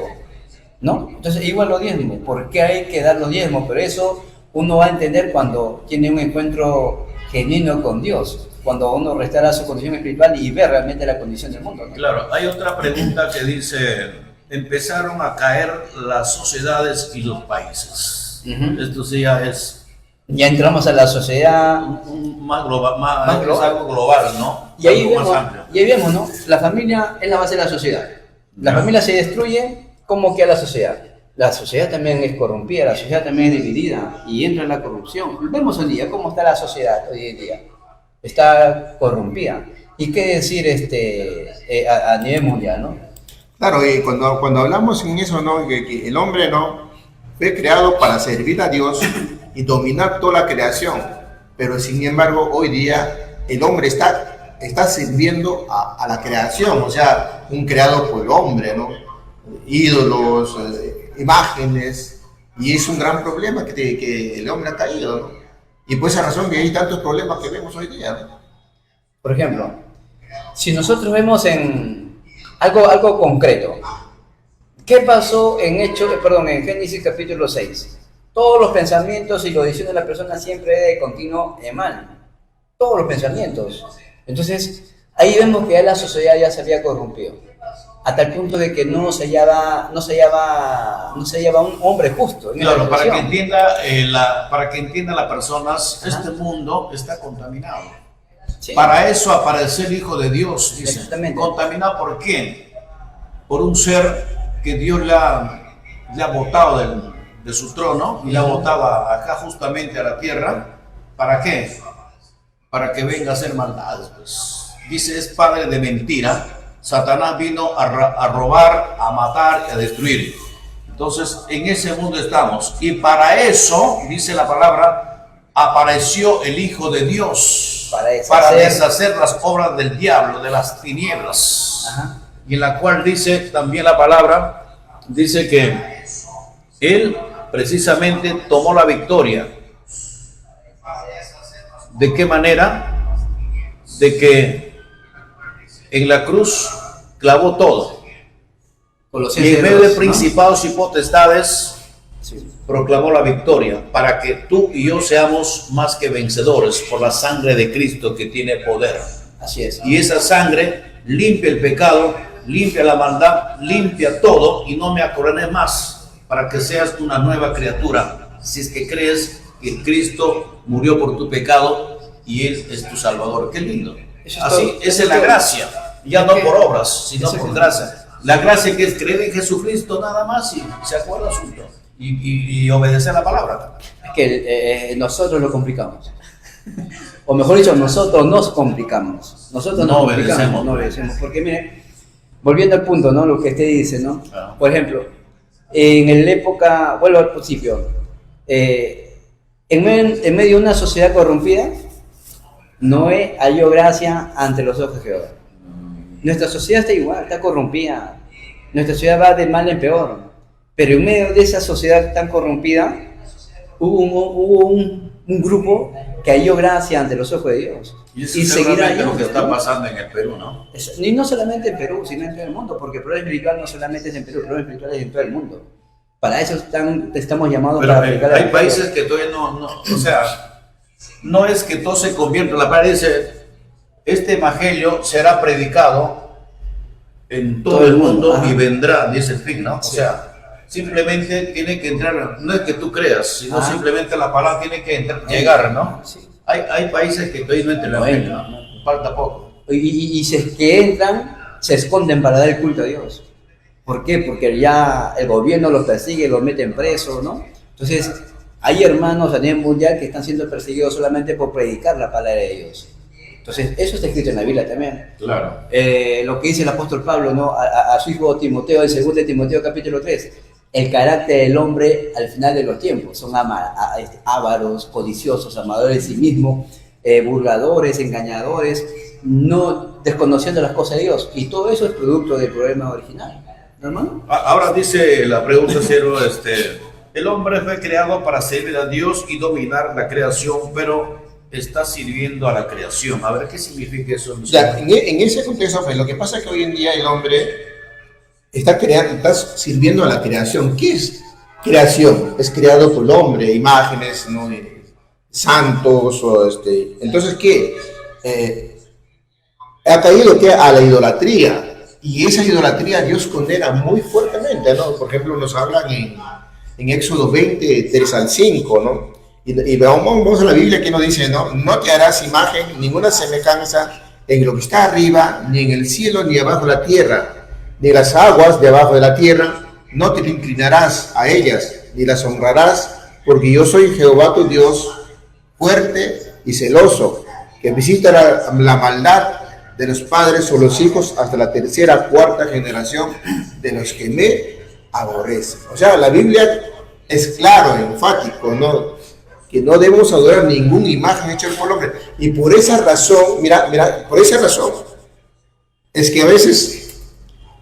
¿no? Entonces igual los diezmos, ¿por qué hay que dar los diezmos? Pero eso uno va a entender cuando tiene un encuentro genuino con Dios, cuando uno restaura su condición espiritual y ve realmente la condición del mundo, ¿no? Claro, hay otra pregunta que dice, empezaron a caer las sociedades y los países. Esto sí ya es Ya entramos a la sociedad más global, Más es global. algo global, ¿no? y ahí Algo más vemos, amplio. ¿no? La familia es la base de la sociedad. La Ya. familia se destruye, ¿cómo queda la sociedad? La sociedad también es corrompida, la sociedad también es dividida y entra en la corrupción. Vemos hoy día cómo está la sociedad hoy en día. Está corrompida. ¿Y qué decir a nivel mundial, no? Claro, y cuando hablamos en eso, ¿no? Que el hombre, ¿no? Fue creado para servir a Dios y dominar toda la creación, pero sin embargo hoy día el hombre está sirviendo a la creación, o sea, un creado por el hombre, ¿no? Ídolos, imágenes, y es un gran problema que el hombre ha caído, ¿no? Y por esa razón que hay tantos problemas que vemos hoy día, ¿no? Por ejemplo, si nosotros vemos en algo concreto, ¿qué pasó en Génesis capítulo 6? Todos los pensamientos y las decisiones de la persona siempre de continuo en mal. Todos los pensamientos. Entonces, ahí vemos que ya la sociedad ya se había corrompido. Hasta el punto de que no se hallaba un hombre justo. En Claro, esa para que situación. entienda las personas, este mundo está contaminado. Sí. Para eso apareció el Hijo de Dios, dice. Exactamente. ¿Contaminado por quién? Por un ser que Dios le ha botado de su trono y le ha botado acá justamente a la tierra. ¿Para qué? Para que venga a hacer maldades, pues. Dice, es padre de mentira. Satanás vino a robar, a matar y a destruir. Entonces, en ese mundo estamos. Y para eso, dice la palabra, apareció el Hijo de Dios. Para deshacer las obras del diablo, de las tinieblas. Ajá. Y en la cual dice también la palabra, dice que Él precisamente tomó la victoria. ¿De qué manera? De que en la cruz clavó todo. Y en medio de principados y potestades Sí. proclamó la victoria para que tú y yo seamos más que vencedores por la sangre de Cristo que tiene poder. Así es. Y esa sangre limpia el pecado, limpia la maldad, limpia todo y no me acordaré más para que seas una nueva criatura. Si es que crees que Cristo murió por tu pecado y Él es tu Salvador. Qué lindo. Eso es Así, todo. esa es la gracia, ya no por obras, sino Eso por es. gracia. La gracia que es creer en Jesucristo nada más y se acuerda asunto. Y obedecer la palabra. Es que nosotros lo complicamos. O mejor dicho, nosotros nos complicamos. Nosotros No nos complicamos, obedecemos. no obedecemos. Porque mire, volviendo al punto, ¿no? Lo que usted dice, ¿no? Claro. Por ejemplo, en la época, vuelvo al principio, en medio de una sociedad corrompida, Noé halló gracia ante los ojos de Jehová. Nuestra sociedad está igual, está corrompida. Nuestra sociedad va de mal en peor. Pero en medio de esa sociedad tan corrompida, hubo un grupo que halló gracia ante los ojos de Dios. Y eso es seguramente lo que está ¿no? pasando en el Perú, ¿no? Y no solamente en Perú, sino en todo el mundo, porque el problema espiritual no solamente es en Perú, el problema espiritual es en todo el mundo. Para eso estamos llamados Pero para aplicar hay países que todavía no, o sea, no es que todo se convierta. La palabra dice, este evangelio será predicado en todo el mundo Ajá. y vendrá, dice el fin, ¿no? Sí. O sea, simplemente tiene que entrar, no es que tú creas, sino Ajá. simplemente la palabra tiene que llegar, ¿no? Sí. Hay países que todavía no entran, No entran, ¿no? Falta poco. Y si es que entran, se esconden para dar el culto a Dios. ¿Por qué? Porque ya el gobierno los persigue, los meten presos, ¿no? Entonces, hay hermanos a nivel mundial que están siendo perseguidos solamente por predicar la palabra de Dios. Entonces, eso está escrito en la Biblia también. Claro. Lo que dice el apóstol Pablo, ¿no? a su hijo Timoteo, en 2 de Timoteo capítulo 3, el carácter del hombre al final de los tiempos, son ávaros, codiciosos, amadores de sí mismos, burladores, engañadores, no desconociendo las cosas de Dios, y todo eso es producto del problema original, ¿no, hermano? Ahora dice la pregunta cero, el hombre fue creado para servir a Dios y dominar la creación, pero está sirviendo a la creación. A ver, ¿qué significa eso? Ya, en ese contexto, pues, lo que pasa es que hoy en día el hombre está sirviendo a la creación. ¿Qué creación, es creado por el hombre, imágenes, ¿no? Santos, entonces, ¿qué? Ha caído ¿qué? A la idolatría, y esa idolatría Dios condena muy fuertemente, ¿no? Por ejemplo, nos hablan en Éxodo 20, 3 al 5, ¿no? Y vamos a la Biblia que nos dice, ¿no? No te harás imagen, ninguna semejanza en lo que está arriba, ni en el cielo, ni abajo de la tierra, ni en las aguas de abajo de la tierra. No te inclinarás a ellas, ni las honrarás, porque yo soy Jehová tu Dios, fuerte y celoso, que visita la maldad de los padres o los hijos hasta la tercera, cuarta generación de los que me aborrecen. O sea, la Biblia es claro, enfático, ¿no? Que no debemos adorar ninguna imagen hecha por el hombre. Y por esa razón, mira, por esa razón, es que a veces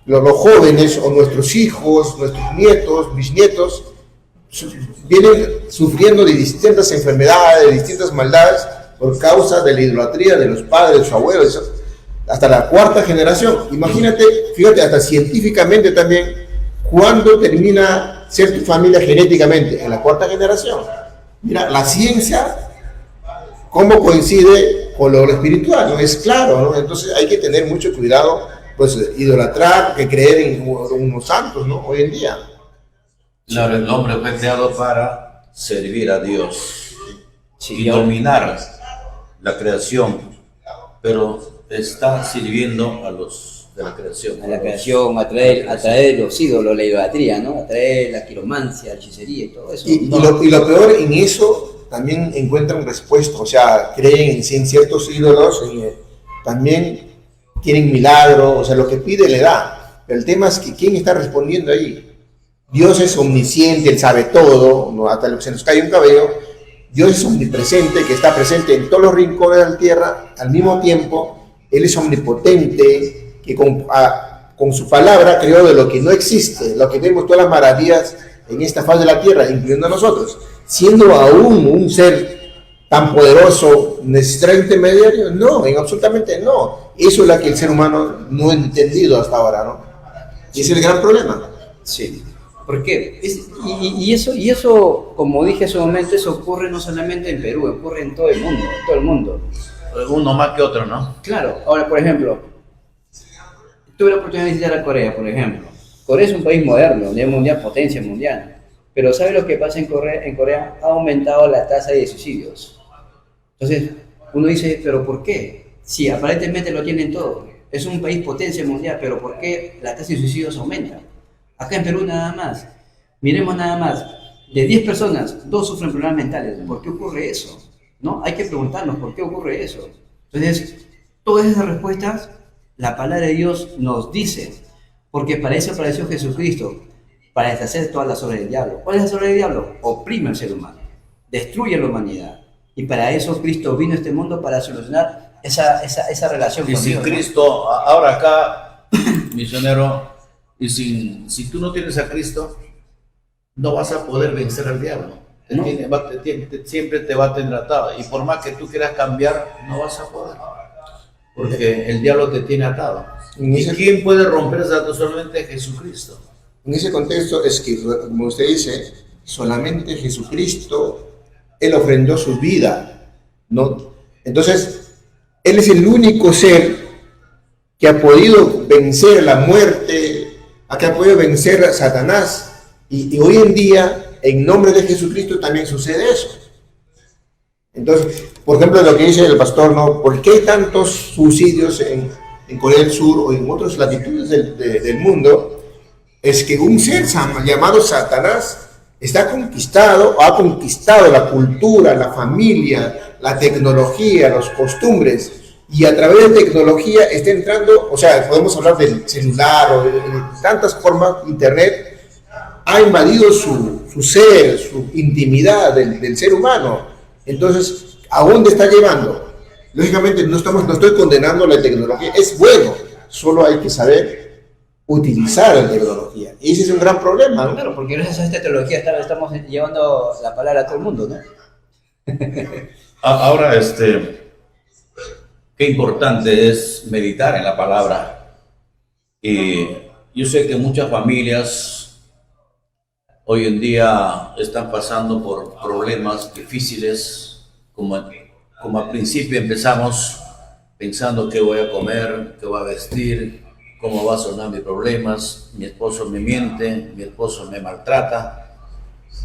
los jóvenes o nuestros hijos, nuestros nietos, bisnietos, vienen sufriendo de distintas enfermedades, de distintas maldades por causa de la idolatría de los padres, de sus abuelos, hasta la cuarta generación. Imagínate, fíjate, hasta científicamente también, ¿cuándo termina ser tu familia genéticamente? En la cuarta generación. Mira, la ciencia, ¿cómo coincide con lo espiritual? ¿No? Es claro, ¿no? Entonces hay que tener mucho cuidado, pues idolatrar, que creer en unos santos, ¿no? Hoy en día. Claro, el hombre fue creado para servir a Dios y Dios. dominar la creación, pero está sirviendo a los de la creación. A la creación, atraer los ídolos, la idolatría, ¿no? Atraer la quiromancia, la hechicería y todo eso. Y lo peor en eso, también encuentran respuesta, o sea, creen en ciertos ídolos, también tienen milagros, o sea, lo que pide le da. Pero el tema es que ¿quién está respondiendo ahí? Dios es omnisciente, Él sabe todo, ¿no? Hasta lo que se nos cae un cabello. Dios es omnipresente, que está presente en todos los rincones de la tierra al mismo tiempo. Él es omnipotente, que con su palabra creó de lo que no existe, lo que vemos todas las maravillas en esta faz de la tierra, incluyendo a nosotros. Siendo aún un ser tan poderoso, ¿necesitará intermediario? No, absolutamente no. Eso es lo que el ser humano no ha entendido hasta ahora, ¿no? Y ese es el gran problema. Sí. ¿Por qué? Y eso, como dije hace un momento, eso ocurre no solamente en Perú, ocurre en todo el mundo, Uno más que otro, ¿no? Claro, ahora por ejemplo, tuve la oportunidad de visitar a Corea, por ejemplo. Corea es un país moderno, a nivel mundial, potencia mundial. Pero ¿sabe lo que pasa en Corea? En Corea ha aumentado la tasa de suicidios. Entonces, uno dice, ¿pero por qué? Sí, aparentemente lo tienen todo. Es un país potencia mundial, pero ¿por qué la tasa de suicidios aumenta? Acá en Perú nada más, miremos nada más, de 10 personas, 2 sufren problemas mentales. ¿Por qué ocurre eso? ¿No? Hay que preguntarnos por qué ocurre eso. Entonces, todas esas respuestas, la palabra de Dios nos dice, porque para eso apareció Jesucristo, para deshacer todas las obras del diablo. ¿Cuál es la obra del diablo? Oprime al ser humano, destruye la humanidad. Y para eso Cristo vino a este mundo, para solucionar esa relación Y con si Dios, ¿no? Cristo, ahora acá, misionero, y si tú no tienes a Cristo, no vas a poder vencer al diablo. No. Siempre te va a tener atado. Y por más que tú quieras cambiar, no vas a poder. Porque el diablo te tiene atado. ¿Y quién puede romper ese ato? Solamente Jesucristo. En ese contexto es que, como usted dice, solamente Jesucristo, Él ofrendó su vida, ¿no? Entonces, Él es el único ser que ha podido vencer la muerte, que ha podido vencer a Satanás. Y hoy en día, en nombre de Jesucristo, también sucede eso. Entonces, por ejemplo, lo que dice el pastor, ¿no? ¿Por qué hay tantos suicidios en Corea del Sur o en otras latitudes del mundo? Es que un ser llamado Satanás ha conquistado la cultura, la familia, la tecnología, las costumbres, y a través de tecnología está entrando, o sea, podemos hablar del celular o de tantas formas, internet, ha invadido su ser, su intimidad del ser humano. Entonces, ¿a dónde está llevando? Lógicamente no estoy condenando la tecnología, es bueno, solo hay que saber utilizar la tecnología. Y ese es un gran problema, ¿no? Claro, porque gracias a esta tecnología estamos llevando la palabra a todo el mundo, ¿no? Ahora, qué importante es meditar en la palabra. Y yo sé que muchas familias hoy en día están pasando por problemas difíciles, como al principio empezamos pensando qué voy a comer, qué voy a vestir, cómo va a sonar mis problemas, mi esposo me miente, mi esposo me maltrata,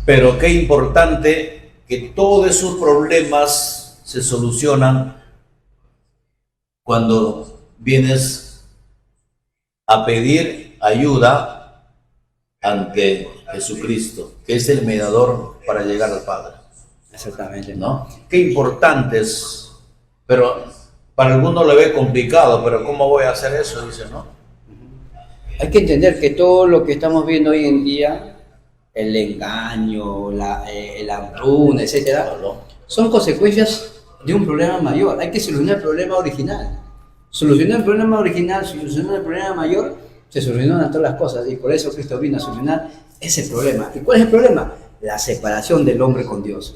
pero qué importante que todos esos problemas se solucionan cuando vienes a pedir ayuda ante Jesucristo, que es el mediador para llegar al Padre. Exactamente. ¿No? Qué importante es, pero para algunos lo ve complicado, pero ¿cómo voy a hacer eso? Dice, ¿no? Hay que entender que todo lo que estamos viendo hoy en día, el engaño, la hambruna, etcétera, son consecuencias de un problema mayor. Hay que solucionar el problema original. Solucionar el problema original, solucionar el problema mayor, se solucionan todas las cosas, y por eso Cristo vino a solucionar ese problema. ¿Y cuál es el problema? La separación del hombre con Dios.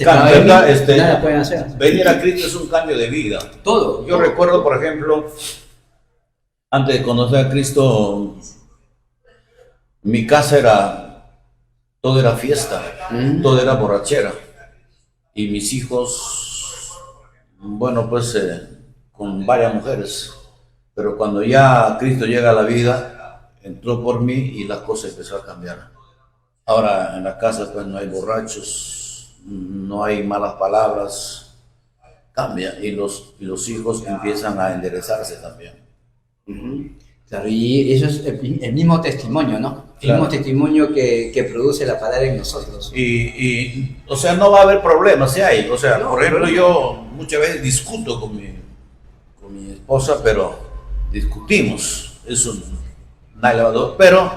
Nada pueden hacer. Venir a Cristo es un cambio de vida. Todo. Yo recuerdo, por ejemplo, antes de conocer a Cristo, mi casa todo era fiesta, todo era borrachera. Y mis hijos, bueno, pues con varias mujeres. Pero cuando ya Cristo llega a la vida, entró por mí y las cosas empezaron a cambiar. Ahora en la casa pues no hay borrachos, no hay malas palabras, cambia, y los hijos empiezan a enderezarse también. Claro, y eso es el mismo testimonio, ¿no? El Claro. mismo testimonio que produce la palabra en nosotros. O sea, no va a haber problemas, si hay. O sea, No, por ejemplo, pero- yo muchas veces discuto con mi esposa, pero discutimos, es un elevador, pero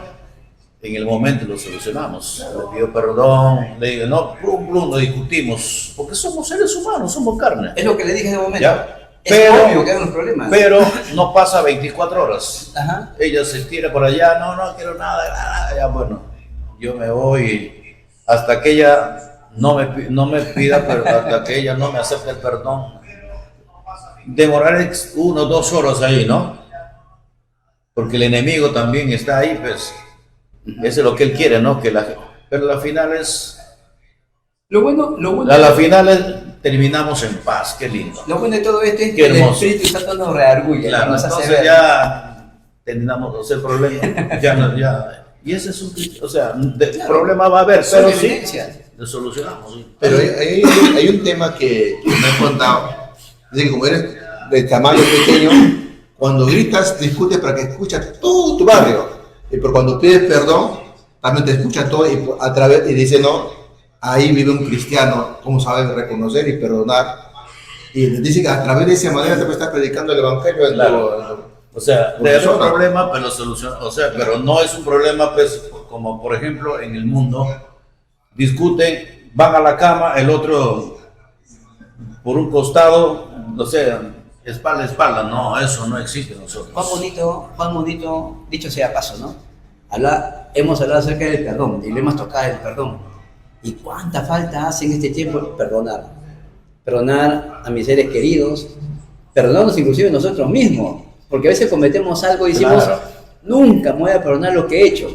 en el momento lo solucionamos. Le pido perdón, le digo, no, no discutimos, porque somos seres humanos, somos carne. Es lo que le dije en el momento. Ya. Es obvio que hay unos problemas. Pero no pasa 24 horas. Ajá. Ella se tira por allá, no quiero nada, ya bueno, yo me voy hasta que ella no me pida, pero hasta que ella no me acepte el perdón. Demoraré 1 o 2 horas ahí, ¿no? Porque el enemigo también está ahí, pues, eso es lo que él quiere, ¿no? Pero la final es, Lo bueno a la final terminamos en paz, qué lindo. Lo bueno de todo esto es Qué que el hermoso. Espíritu Santo nos reargulle, Claro, nos hace entonces ver. ya terminamos el problema, ya, y ese es un, o sea, Claro. problema va a haber, Son pero sí, evidencias. lo solucionamos. ¿Sí? Pero hay un tema que me han contado. Dice que como eres de tamaño pequeño, cuando gritas, discutes para que escucha todo tu barrio. Pero cuando pides perdón, también te escucha todo y dice, no, ahí vive un cristiano, cómo sabe reconocer y perdonar. Y dice que a través de esa manera te puede estar predicando el evangelio. Claro. O sea, Por de un persona. problema, pero solución, o sea, pero no es un problema, pues, como por ejemplo en el mundo, discuten, van a la cama, el otro por un costado, o sea, espalda a espalda, no, eso no existe en nosotros. Juan bonito, dicho sea paso, ¿no? Hemos hablado acerca del perdón y lo hemos tocado el perdón. ¿Y cuánta falta hace en este tiempo perdonar? Perdonar a mis seres queridos, perdonarnos inclusive nosotros mismos, porque a veces cometemos algo y decimos, Claro. nunca me voy a perdonar lo que he hecho.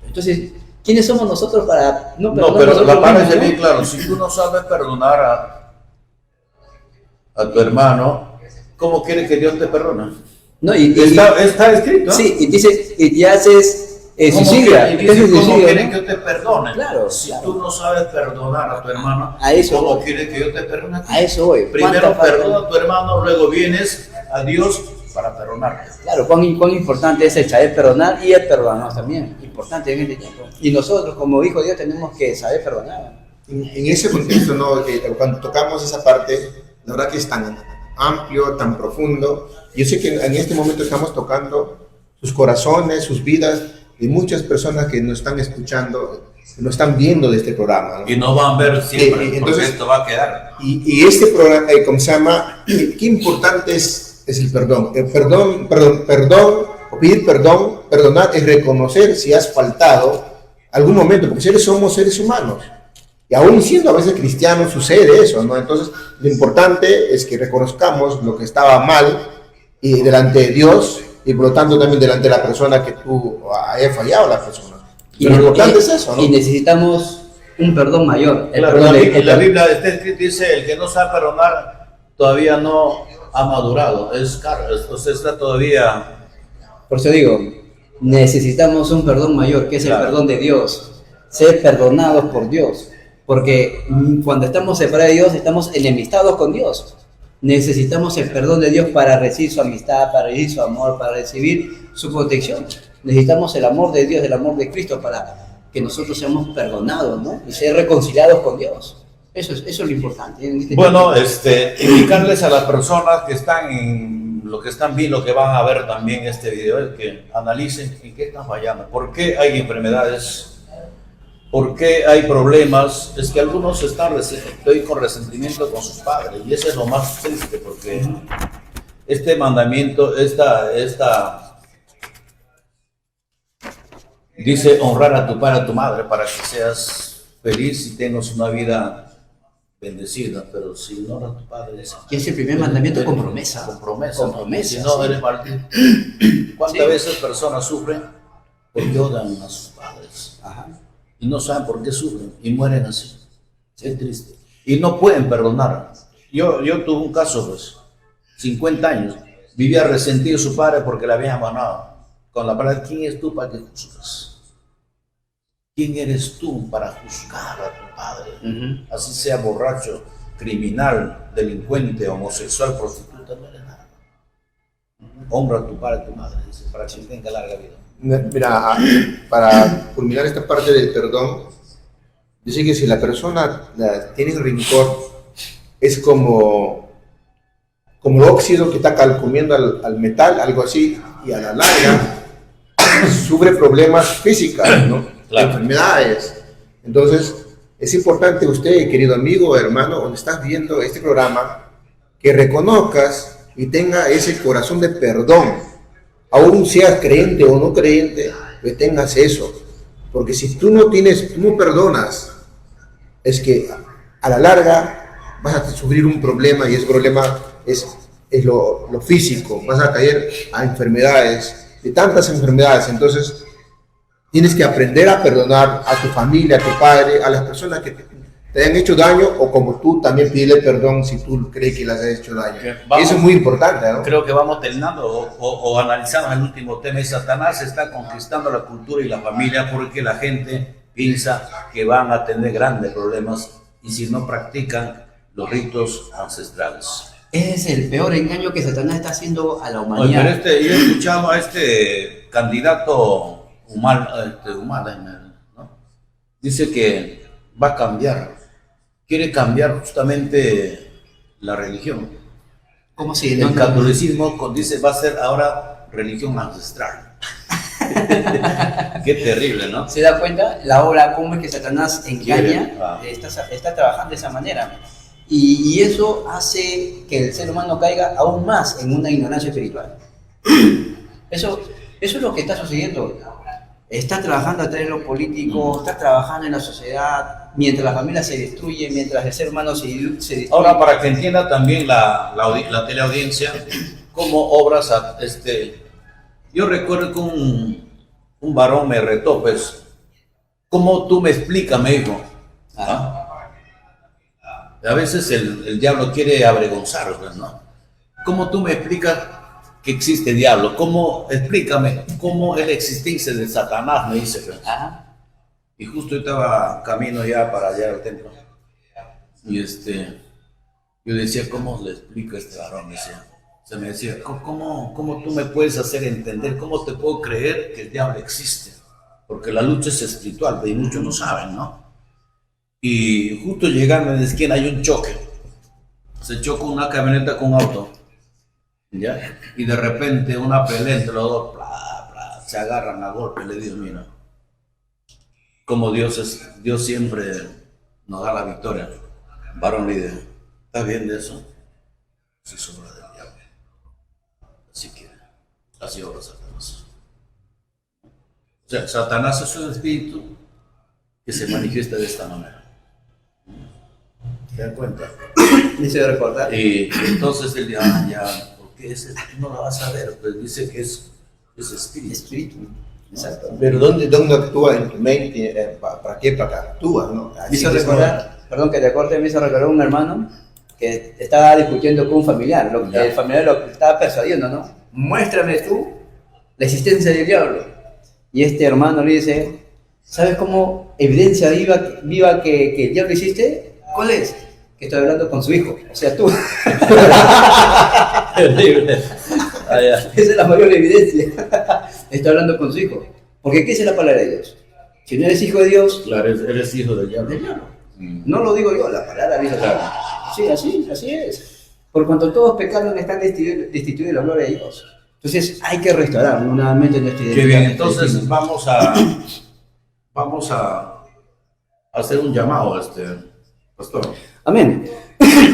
Entonces, ¿quiénes somos nosotros para no No, perdonar pero nosotros la palabra mismos, dice no? bien claro, si tú no sabes perdonar a tu hermano, ¿cómo quieres que Dios te perdone? No, Está escrito. sí, y dice, y ya haces ¿Cómo suicidia. quiere- y ¿Qué es dice, ¿cómo suicidio, quieres no? que yo te perdone? Claro, Si claro. tú no sabes perdonar a tu hermano, A eso ¿cómo voy. quieres que yo te perdone a ti? A eso voy. Primero ¿Cuánta falta? perdona a tu hermano, luego vienes a Dios para perdonarte. Claro, cuán importante es el saber perdonar y el perdonarnos también. Importante en este tiempo. Y nosotros, como hijos de Dios, tenemos que saber perdonar. En ese contexto, ¿no? Cuando tocamos esa parte, la verdad que es tan amplio, tan profundo. Yo sé que en este momento estamos tocando sus corazones, sus vidas, de muchas personas que nos están escuchando, que nos están viendo de este programa, ¿no? Y no van a ver siempre, porque entonces- esto va a quedar. Y este programa, ¿cómo se llama? Qué importante es el perdón. El perdón, o pedir perdón, perdonar es reconocer si has faltado algún momento, porque somos seres humanos. Y aún siendo a veces cristianos sucede eso, ¿no? Entonces, lo importante es que reconozcamos lo que estaba mal y delante de Dios y por lo tanto también delante de la persona que tú hayas fallado a la persona. Pero lo importante es eso, ¿no? Y necesitamos un perdón mayor. El Claro, perdón la Biblia está escrito, dice, el que no sabe perdonar todavía no ha madurado, entonces está todavía... Por eso digo, necesitamos un perdón mayor, que es Claro. el perdón de Dios. Ser perdonados por Dios. Porque cuando estamos separados de Dios, estamos enemistados con Dios. Necesitamos el perdón de Dios para recibir su amistad, para recibir su amor, para recibir su protección. Necesitamos el amor de Dios, el amor de Cristo para que nosotros seamos perdonados, ¿no? Y ser reconciliados con Dios. Eso es lo importante. Bueno, indicarles a las personas que están lo que están viendo, que van a ver también este video, es que analicen en qué están fallando, por qué hay enfermedades, por qué hay problemas. Es que algunos estoy con resentimiento con sus padres, y eso es lo más triste, porque este mandamiento, dice honrar a tu padre, a tu madre, para que seas feliz y tengas una vida bendecida. Pero si no a tu padre, que es el primer mandamiento con promesa. Con promesa. Con promesa, Si no, sí. eres maldito. ¿Cuántas Sí. veces personas sufren porque odian a sus padres? Ajá. Y no saben por qué sufren y mueren así. Es triste. Y no pueden perdonar. Yo tuve un caso, pues, 50 años. Vivía resentido de su padre porque le habían abandonado. Con la palabra, ¿quién es tú para que juzgues? ¿Quién eres tú para juzgar a tu padre? Uh-huh. Así sea borracho, criminal, delincuente, homosexual, prostituta, no eres nada. Honra a tu padre y tu madre, dice, para que tenga larga vida. Mira, para culminar esta parte del perdón, dice que si la persona tiene rencor, es como el óxido que está comiendo al metal, algo así, y a la larga sufre problemas físicos, ¿no? Claro. Enfermedades. Entonces, es importante usted, querido amigo o hermano, donde estás viendo este programa, que reconozcas y tenga ese corazón de perdón. Aún seas creyente o no creyente, que tengas eso. Porque si tú no perdonas, es que a la larga vas a sufrir un problema, y ese problema es lo físico. Vas a caer a enfermedades, de tantas enfermedades. Entonces, tienes que aprender a perdonar a tu familia, a tu padre, a las personas que te han hecho daño, o como tú también pedirle perdón si tú crees que les has hecho daño. Vamos, eso es muy importante, ¿no? Creo que vamos terminando o analizando el último tema. Satanás está conquistando la cultura y la familia porque la gente piensa que van a tener grandes problemas y si no practican los ritos ancestrales. Ese es el peor engaño que Satanás está haciendo a la Oye, humanidad. pero yo he escuchado a este candidato humano, ¿no? Dice que va a cambiar, quiere cambiar justamente la religión. ¿Cómo si El catolicismo dice va a ser ahora religión ancestral. Qué terrible, ¿no? ¿Se da cuenta la obra cómo es que Satanás engaña? Ah. Está trabajando de esa manera. Y eso hace que el ser humano caiga aún más en una ignorancia espiritual. Eso es lo que está sucediendo. Está trabajando a través de lo político, está trabajando en la sociedad, mientras la familia se destruye, mientras el ser humano se destruye. Ahora, para que entienda también la teleaudiencia, cómo obras yo recuerdo que un varón me retó, pues, ¿cómo tú me explicas? Me dijo. ¿Ah? A veces el diablo quiere avergonzar, pues, ¿no? ¿Cómo tú me explicas que existe diablo? Explícame cómo es la existencia de Satanás, me dice. Pues. Ajá. Y justo yo estaba camino ya para allá al templo. Y yo decía, ¿cómo le explico a este varón? Me decía, ¿cómo tú me puedes hacer entender? ¿Cómo te puedo creer que el diablo existe? Porque la lucha es espiritual, y muchos no saben, ¿no? Y justo llegando en la esquina hay un choque. Se choca una camioneta con un auto. ¿Ya? Y de repente una pelea entre los dos, se agarran a golpe. Le digo, mira, como Dios siempre nos da la victoria. Varón le dice, ¿está bien de eso? Sí, es obra del diablo. Así que, así obra Satanás. O sea, Satanás es un espíritu que se manifiesta de esta manera. ¿Te das cuenta? Dice de recordar. Y entonces él dice, ya, ¿por qué ese no lo vas a ver? Pues dice que es espíritu. Exacto. Pero ¿dónde actúa en tu mente? ¿Para qué? ¿Para que actúa? ¿No? Me hizo recordar, perdón que te corte, me hizo recordar un hermano que estaba discutiendo con un familiar. El familiar lo estaba persuadiendo, ¿no? Muéstrame tú la existencia del diablo. Y este hermano le dice, ¿sabes cómo evidencia viva que el diablo existe? ¿Cuál es? Que estoy hablando con su hijo, o sea, tú. Esa es la mayor evidencia. Estoy hablando con su hijo. Porque ¿qué es la palabra de Dios? Si no eres hijo de Dios, Claro, eres hijo del diablo. no lo digo yo, la palabra dice claro. Sí, así es. Por cuanto todos pecaron están destituidos de la gloria de Dios. Entonces hay que restaurar nuevamente nuestra identidad. Qué bien, entonces vamos a hacer un llamado, pastor. Amén.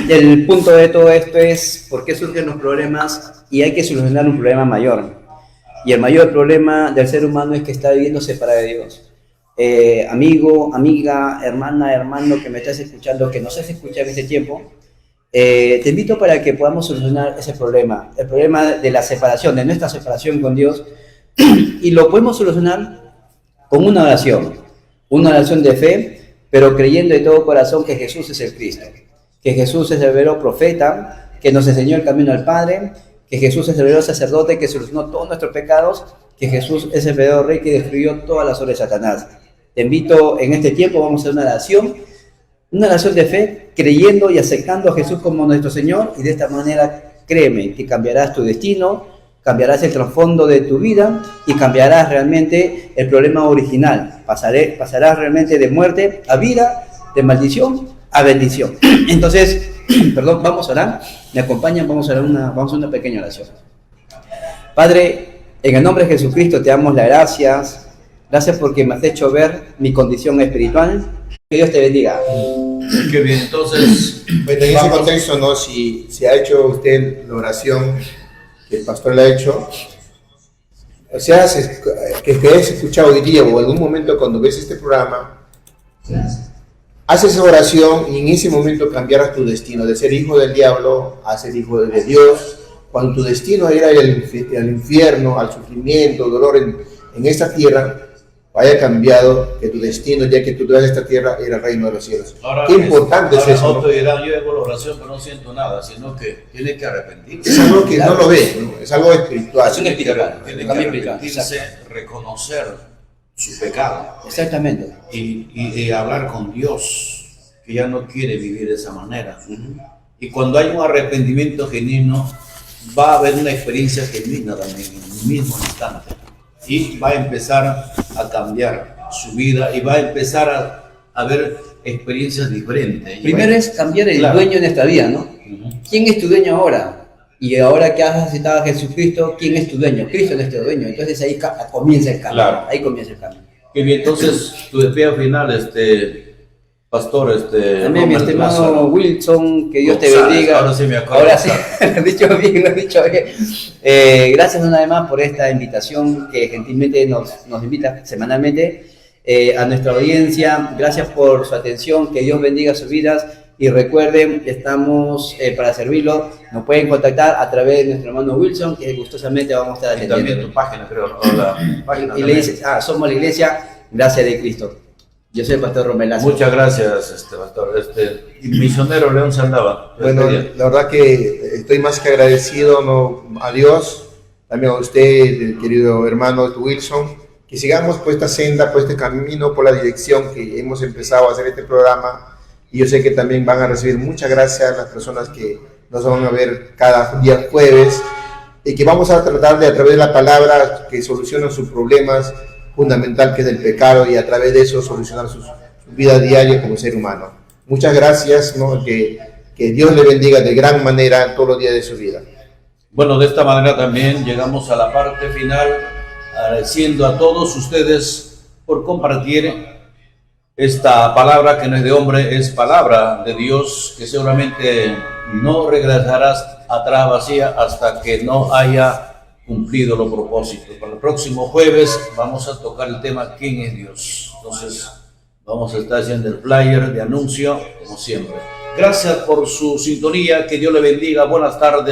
El punto de todo esto es por qué surgen los problemas y hay que solucionar un problema mayor. Y el mayor problema del ser humano es que está viviendo separado de Dios. Amigo, amiga, hermana, hermano que me estás escuchando, que nos has escuchado en este tiempo, te invito para que podamos solucionar ese problema, el problema de la separación, de nuestra separación con Dios, y lo podemos solucionar con una oración de fe, pero creyendo de todo corazón que Jesús es el Cristo, que Jesús es el verdadero profeta, que nos enseñó el camino al Padre, que Jesús es el verdadero sacerdote que solucionó todos nuestros pecados, que Jesús es el verdadero rey que destruyó todas las obras de Satanás. Te invito en este tiempo, vamos a hacer una oración de fe, creyendo y aceptando a Jesús como nuestro Señor, y de esta manera, créeme, que cambiarás tu destino, cambiarás el trasfondo de tu vida y cambiarás realmente el problema original. Pasarás realmente de muerte a vida, de maldición a bendición. Entonces, perdón, vamos a orar. Me acompañan, vamos a hacer una pequeña oración. Padre, en el nombre de Jesucristo te damos las gracias. Gracias porque me has hecho ver mi condición espiritual. Que Dios te bendiga. Qué bien, entonces. Bueno, en ese contexto, ¿no? Si ha hecho usted la oración que el pastor le ha hecho, o sea, que hayas escuchado hoy día o algún momento cuando ves este programa, haces esa oración y en ese momento cambiarás tu destino, de ser hijo del diablo a ser hijo de Dios. Cuando tu destino era al infierno, al sufrimiento, dolor en esta tierra, haya cambiado, que tu destino, ya que tú traes esta tierra, era el reino de los cielos. Ahora, qué importante es eso, otro dirá, yo hago la oración pero no siento nada, sino que tiene que arrepentirse. Es algo que no lo ve, ¿no? Es algo espiritual. Es un espiritual. Tiene que arrepentirse, reconocer su pecado. Exactamente. Y hablar con Dios, que ya no quiere vivir de esa manera. Y cuando hay un arrepentimiento genuino, va a haber una experiencia genuina también en el mismo instante. Y va a empezar a cambiar su vida y va a empezar a ver experiencias diferentes. Primero es cambiar el dueño en esta vida, ¿no? ¿Quién es tu dueño ahora? Y ahora que has aceptado a Jesucristo, ¿quién es tu dueño? Cristo es nuestro dueño. Entonces ahí comienza el cambio. Claro. Ahí comienza el cambio. Qué bien, entonces tu despedida final, pastor, También mi estimado Lázaro Wilson, que Dios te González, bendiga. ahora sí me acuerdo. Ahora sí, lo has dicho bien. Gracias una vez más por esta invitación que gentilmente nos invita semanalmente. A nuestra audiencia, gracias por su atención, que Dios bendiga sus vidas y recuerden, estamos para servirlo, nos pueden contactar a través de nuestro hermano Wilson, que gustosamente vamos a estar y atendiendo. también tu página, creo, o la página Y le también. dices, somos la iglesia, gracias de Cristo. Yo soy el pastor Romelazo. Muchas gracias, pastor. Misionero León Saldaba. Bueno, la verdad que estoy más que agradecido, ¿no? A Dios, también a usted, querido hermano Wilson, que sigamos por esta senda, por este camino, por la dirección que hemos empezado a hacer este programa. Y yo sé que también van a recibir muchas gracias las personas que nos van a ver cada día jueves y que vamos a tratar de, a través de la palabra, que solucionen sus problemas fundamental, que es el pecado, y a través de eso solucionar su vida diaria como ser humano. Muchas gracias, ¿no? Que Dios le bendiga de gran manera todos los días de su vida. Bueno, de esta manera también llegamos a la parte final, agradeciendo a todos ustedes por compartir esta palabra que no es de hombre, es palabra de Dios, que seguramente no regresarás atrás vacía hasta que no haya cumplido los propósitos. Para el próximo jueves vamos a tocar el tema ¿quién es Dios? Entonces vamos a estar haciendo el flyer de anuncio como siempre. Gracias por su sintonía, que Dios le bendiga, buenas tardes.